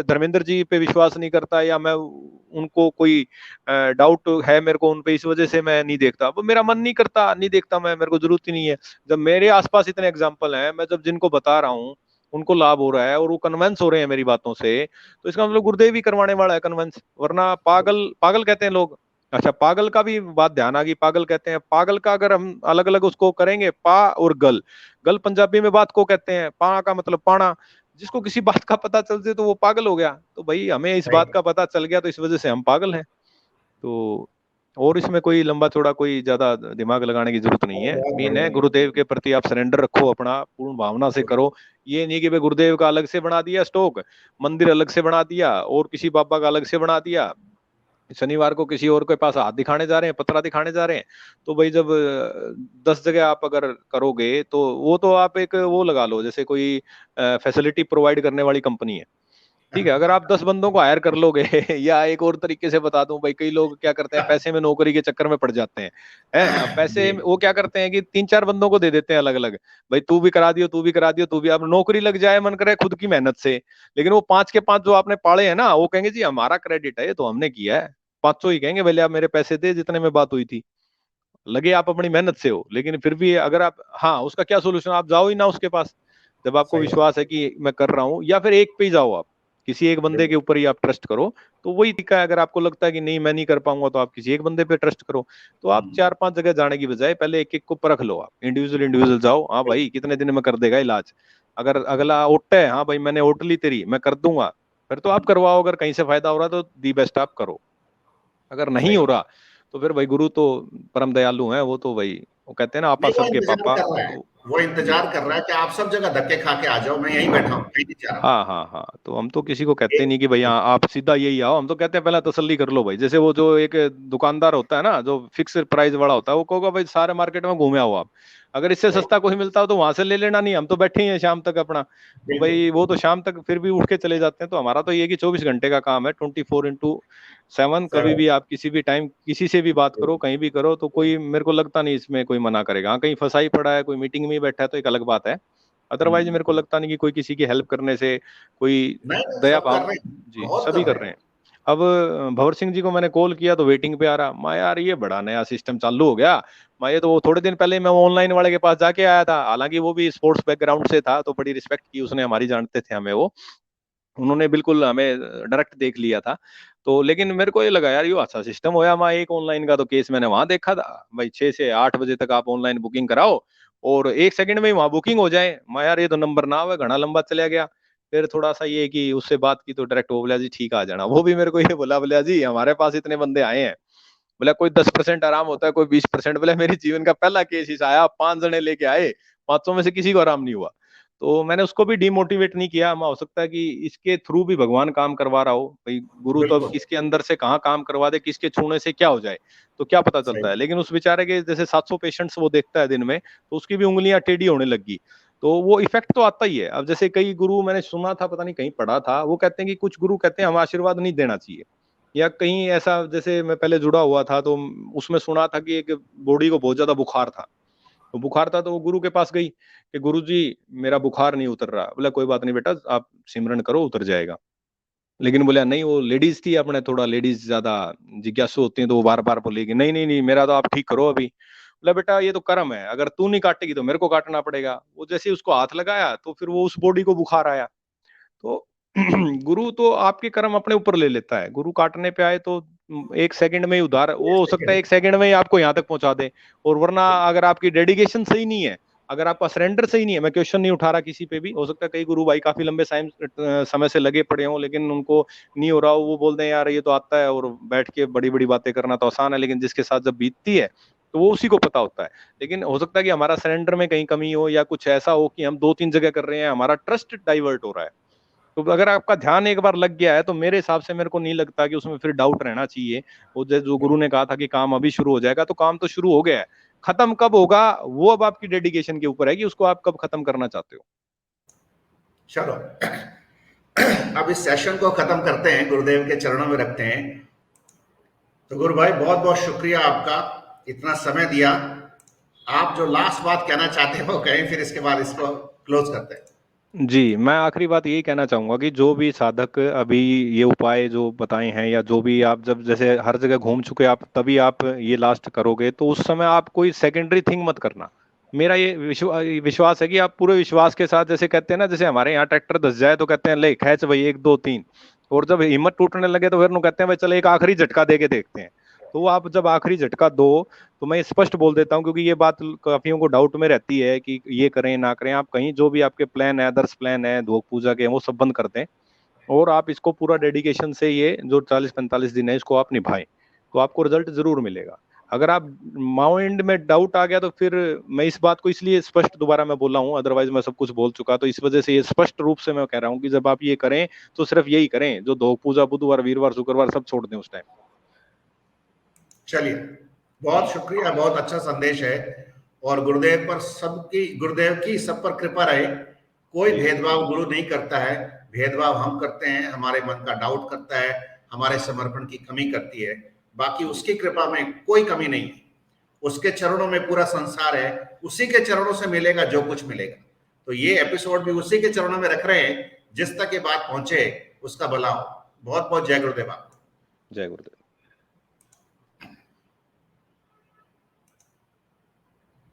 B: धर्मेंद्र जी पे विश्वास नहीं करता, या मैं उनको कोई डाउट है मेरे को उन पे, इस वजह से मैं नहीं देखता। अब मेरा मन नहीं करता, नहीं देखता मैं, मेरे को जरूरत ही नहीं है। जब मेरे आसपास इतने एग्जाम्पल हैं, मैं जब जिनको बता रहा हूँ उनको लाभ हो रहा है और वो कन्वेंस हो रहे हैं मेरी बातों से, तो इसका मतलब गुरुदेव ही करवाने वाला है कन्वेंस। वरना पागल पागल कहते हैं लोग। अच्छा, पागल का भी बात ध्यान आ गई। पागल कहते हैं, पागल का अगर हम अलग अलग उसको करेंगे, पा और गल। गल पंजाबी में बात को कहते हैं, पा का मतलब पाना। जिसको किसी बात का पता चल जाए तो वो पागल हो गया। तो भाई हमें इस बात
A: सही।
B: का पता चल गया, तो इस वजह से हम पागल हैं। तो और इसमें कोई लंबा चौड़ा कोई ज्यादा दिमाग लगाने की जरूरत नहीं है।
A: बहुत
B: मेन है
A: बढ़िया।
B: गुरुदेव के प्रति आप सरेंडर रखो, अपना पूर्ण भावना से करो। ये नहीं कि भाई गुरुदेव का अलग से बना दिया स्टॉक, मंदिर अलग से बना दिया, और किसी बाबा का अलग से बना दिया, शनिवार को किसी और के पास हाथ दिखाने जा रहे हैं, पतरा दिखाने जा रहे हैं। तो भाई जब 10 जगह आप अगर करोगे, तो वो तो आप एक वो लगा लो, जैसे कोई फैसिलिटी प्रोवाइड करने वाली कंपनी है। ठीक है, अगर आप 10 बंदों को हायर कर लोगे या एक और तरीके से बता दूं भाई, कई लोग क्या करते हैं, पैसे में नौकरी के चक्कर में पड़ जाते हैं। अब पैसे
A: जी।
B: वो क्या करते हैं कि 3-4 बंदों को दे देते हैं अलग अलग। भाई तू भी करा दियो, तू भी करा दियो, तू भी। अब नौकरी लग जाए मन करे खुद की मेहनत से, लेकिन वो 5 के 5 जो आपने पाले हैं ना, वो कहेंगे जी हमारा क्रेडिट है, ये तो हमने किया है। 500 ही कहेंगे, भले आप मेरे पैसे दे जितने में बात हुई थी, लगे आप अपनी मेहनत से हो। लेकिन फिर भी अगर आप, हाँ, उसका क्या सोल्यूशन, आप जाओ ही ना उसके पास। जब आपको
A: सही।
B: विश्वास है कि मैं कर रहा हूँ, या फिर एक पे ही जाओ आप, किसी एक बंदे के
A: बिल्कुल।
B: ऊपर ही आप ट्रस्ट करो। तो वही तरीका है। अगर आपको लगता है कि नहीं मैं नहीं कर पाऊंगा, तो आप किसी एक बंदे पे ट्रस्ट करो। तो आप
A: हम्म।
B: 4-5 जगह जाने की बजाय पहले एक एक को परख लो। आप इंडिविजुअल इंडिविजुअल जाओ, हाँ भाई कितने दिन में कर देगा इलाज। अगर अगला ओट है, हाँ भाई मैंने ओट ली तेरी, मैं कर दूंगा, फिर तो आप करवाओ। अगर कहीं से फायदा हो रहा है तो दी बेस्ट आप करो। अगर नहीं हो
A: सही।
B: रहा, तो फिर भाई गुरु तो परम दयालु हैं। वो तो भाई, वो कहते हैं ना, आपा
A: नहीं, वो
B: सबके
A: इंतजार
B: पापा।
A: कर रहा है।
B: तो
A: वो
B: जी,
A: इंतजार कर रहा है कि आप सब जगह धक्के खा के आ जाओ, मैं यहीं बैठा हूँ, कहीं नहीं जा रहा।
B: हाँ हाँ हाँ, तो हम तो किसी को कहते नहीं कि भाई
A: एक।
B: हाँ आप सीधा यही आओ। हम तो कहते हैं पहले तसल्ली कर लो भाई। जैसे वो जो एक दुकानदार होता है ना, जो फिक्स प्राइस वाला होता है, वो कहोगा भाई सारे मार्केट में घूमे आओ आप, अगर इससे
A: सही।
B: सस्ता कोई मिलता हो तो वहां से ले लेना, नहीं हम तो बैठे ही हैं शाम तक अपना। तो
A: बिल्कुल।
B: भाई वो तो शाम तक फिर भी उठ के चले जाते हैं। तो हमारा तो ये कि 24 घंटे का काम है, 24x7। कभी
A: सब।
B: भी आप किसी भी टाइम किसी से भी बात करो, कहीं भी करो, तो कोई मेरे को लगता नहीं इसमें कोई मना करेगा। हाँ, कहीं फंसा ही पड़ा है, कोई मीटिंग में ही बैठा है, तो एक अलग बात है। अदरवाइज
A: हम्म।
B: मेरे को लगता नहीं कि कोई किसी की हेल्प करने से कोई
A: नहीं नहीं,
B: दया
A: सब कर
B: भाव।
A: रहे हैं,
B: जी,
A: बहुत
B: सभी
A: कर
B: कर
A: रहे
B: रहे
A: हैं।
B: हैं। अब भंवर सिंह जी को मैंने कॉल किया तो वेटिंग पे आ रहा। मैं यार ये बड़ा नया सिस्टम चालू हो गया। मैं ये तो वो थोड़े दिन पहले मैं ऑनलाइन वाले के पास जाके आया था, हालांकि वो भी स्पोर्ट्स बैकग्राउंड से था, तो बड़ी रिस्पेक्ट की उसने हमारी, जानते थे हमें वो। उन्होंने बिल्कुल हमें डायरेक्ट देख लिया था। तो लेकिन मेरे को ये लगा यार ये अच्छा सिस्टम होया। मैं एक ऑनलाइन का तो केस मैंने वहां देखा था भाई, 6 से 8 बजे तक आप ऑनलाइन बुकिंग कराओ और 1 सेकंड में ही वहां बुकिंग हो जाए। मैं यार ये तो नंबर ना हुआ, घना लंबा चला गया। फिर थोड़ा सा ये कि उससे बात की तो डायरेक्ट वो बोला जी ठीक आ जाना। वो भी मेरे को ये बोला जी हमारे पास इतने बंदे आए हैं, बोला कोई 10% आराम होता है, कोई 20%। बोला मेरे जीवन का पहला केस ही आया, 5 जने लेके आए, 500 में से किसी को आराम नहीं हुआ। तो मैंने उसको भी डिमोटिवेट नहीं किया। मैं, हो सकता है कि इसके थ्रू भी भगवान काम करवा रहा हो भाई। गुरु तो अब
A: बिल्कुल।
B: किसके अंदर से कहाँ काम करवा दे, किसके छूने से क्या हो जाए, तो क्या पता चलता
A: सही।
B: है। लेकिन उस बेचारे के जैसे 700 पेशेंट्स वो देखता है दिन में, तो उसकी भी उंगलियां टेढ़ी होने लगी। तो वो इफेक्ट तो आता ही है। अब जैसे कई गुरु मैंने सुना था, पता नहीं कहीं पढ़ा था, वो कहते हैं कि कुछ गुरु कहते हैं हम आशीर्वाद नहीं देना चाहिए। या कहीं ऐसा, जैसे मैं पहले जुड़ा हुआ था तो उसमें सुना था कि एक बॉडी को बहुत ज्यादा बुखार था। तो बुखार था तो वो गुरु के पास गई कि गुरु जी मेरा बुखार नहीं उतर रहा। बोला कोई बात नहीं बेटा, आप सिमरन करो उतर जाएगा। लेकिन बोला नहीं, वो लेडीज थी, अपने थोड़ा लेडीज ज्यादा जिज्ञासु होती हैं, तो वो बार बार बोलेगी नहीं नहीं नहीं मेरा तो आप ठीक करो अभी। बोला बेटा ये तो कर्म है, अगर तू नहीं काटेगी तो मेरे को काटना पड़ेगा। वो जैसे ही उसको हाथ लगाया तो फिर वो उस बॉडी को बुखार आया। तो गुरु तो आपके कर्म अपने ऊपर ले लेता है। गुरु काटने पे आए तो 1 सेकंड में ही उधार, वो हो सकता है 1 सेकंड में ही आपको यहाँ तक पहुंचा दे। और वरना अगर आपकी डेडिकेशन सही नहीं है, अगर आपका सरेंडर सही नहीं है, मैं क्वेश्चन नहीं उठा रहा किसी पे भी, हो सकता है कई गुरु भाई काफी लंबे समय से लगे पड़े हों, लेकिन उनको नहीं हो रहा हो, वो बोलते हैं यार ये तो आता है और बैठ के बड़ी बड़ी बातें करना तो आसान है, लेकिन जिसके साथ जब बीतती है तो वो उसी को पता होता है। लेकिन हो सकता है कि हमारा सरेंडर में कहीं कमी हो, या कुछ ऐसा हो कि हम 2-3 जगह कर रहे हैं, हमारा ट्रस्ट डाइवर्ट हो रहा है। तो अगर आपका ध्यान एक बार लग गया है, तो मेरे हिसाब से मेरे को नहीं लगता कि उसमें फिर डाउट रहना चाहिए। वो जो गुरु ने कहा था कि काम अभी शुरू हो जाएगा, तो काम तो शुरू हो गया है। खत्म कब होगा वो अब आपकी डेडिकेशन के ऊपर है कि उसको आप कब खत्म करना चाहते हो।
A: चलो अब इस सेशन को खत्म करते हैं, गुरुदेव के चरणों में रखते हैं। तो गुरु भाई बहुत बहुत शुक्रिया आपका, इतना समय दिया। आप जो लास्ट बात कहना चाहते हो कहें, फिर इसके बाद इसको क्लोज करते हैं।
B: जी, मैं आखिरी बात यही कहना चाहूंगा कि जो भी साधक अभी ये उपाय जो बताए हैं, या जो भी आप जब जैसे हर जगह घूम चुके आप, तभी आप ये लास्ट करोगे, तो उस समय आप कोई सेकेंडरी थिंग मत करना। मेरा ये विश्वास है कि आप पूरे विश्वास के साथ, जैसे कहते हैं ना, जैसे हमारे यहाँ ट्रैक्टर धस जाए तो कहते हैं ले खैच भाई 1 2 3, और जब हिम्मत टूटने लगे तो फिर नु कहते हैं भाई चल एक आखिरी झटका दे के देखते हैं। तो आप जब आखिरी झटका दो, तो मैं स्पष्ट बोल देता हूँ, क्योंकि ये बात काफियों को डाउट में रहती है कि ये करें ना करें, आप कहीं जो भी आपके प्लान है, अदर्स प्लान है, धूप पूजा के, वो सब बंद कर दें, और आप इसको पूरा डेडिकेशन से ये जो 40-45 दिन है इसको आप निभाएं, तो आपको रिजल्ट जरूर मिलेगा। अगर आप माइंड में डाउट आ गया तो फिर मैं इस बात को इसलिए स्पष्ट दोबारा मैं बोला हूँ, अदरवाइज मैं सब कुछ बोल चुका, तो इस वजह से ये स्पष्ट रूप से मैं कह रहा हूँ कि जब आप ये करें तो सिर्फ यही करें, जो धूप पूजा बुधवार वीरवार शुक्रवार सब छोड़ दें उस टाइम।
A: चलिए, बहुत शुक्रिया, बहुत अच्छा संदेश है। और गुरुदेव पर सबकी, गुरुदेव की सब पर कृपा रहे। कोई भेदभाव गुरु नहीं करता है, भेदभाव हम करते हैं, हमारे मन का डाउट करता है, हमारे समर्पण की कमी करती है। बाकी उसकी कृपा में कोई कमी नहीं है। उसके चरणों में पूरा संसार है, उसी के चरणों से मिलेगा जो कुछ मिलेगा। तो ये एपिसोड भी उसी के चरणों में रख रहे हैं, जिस तक ये बात पहुंचे उसका भला हो। बहुत बहुत जय गुरुदेव आपको।
B: जय गुरुदेव।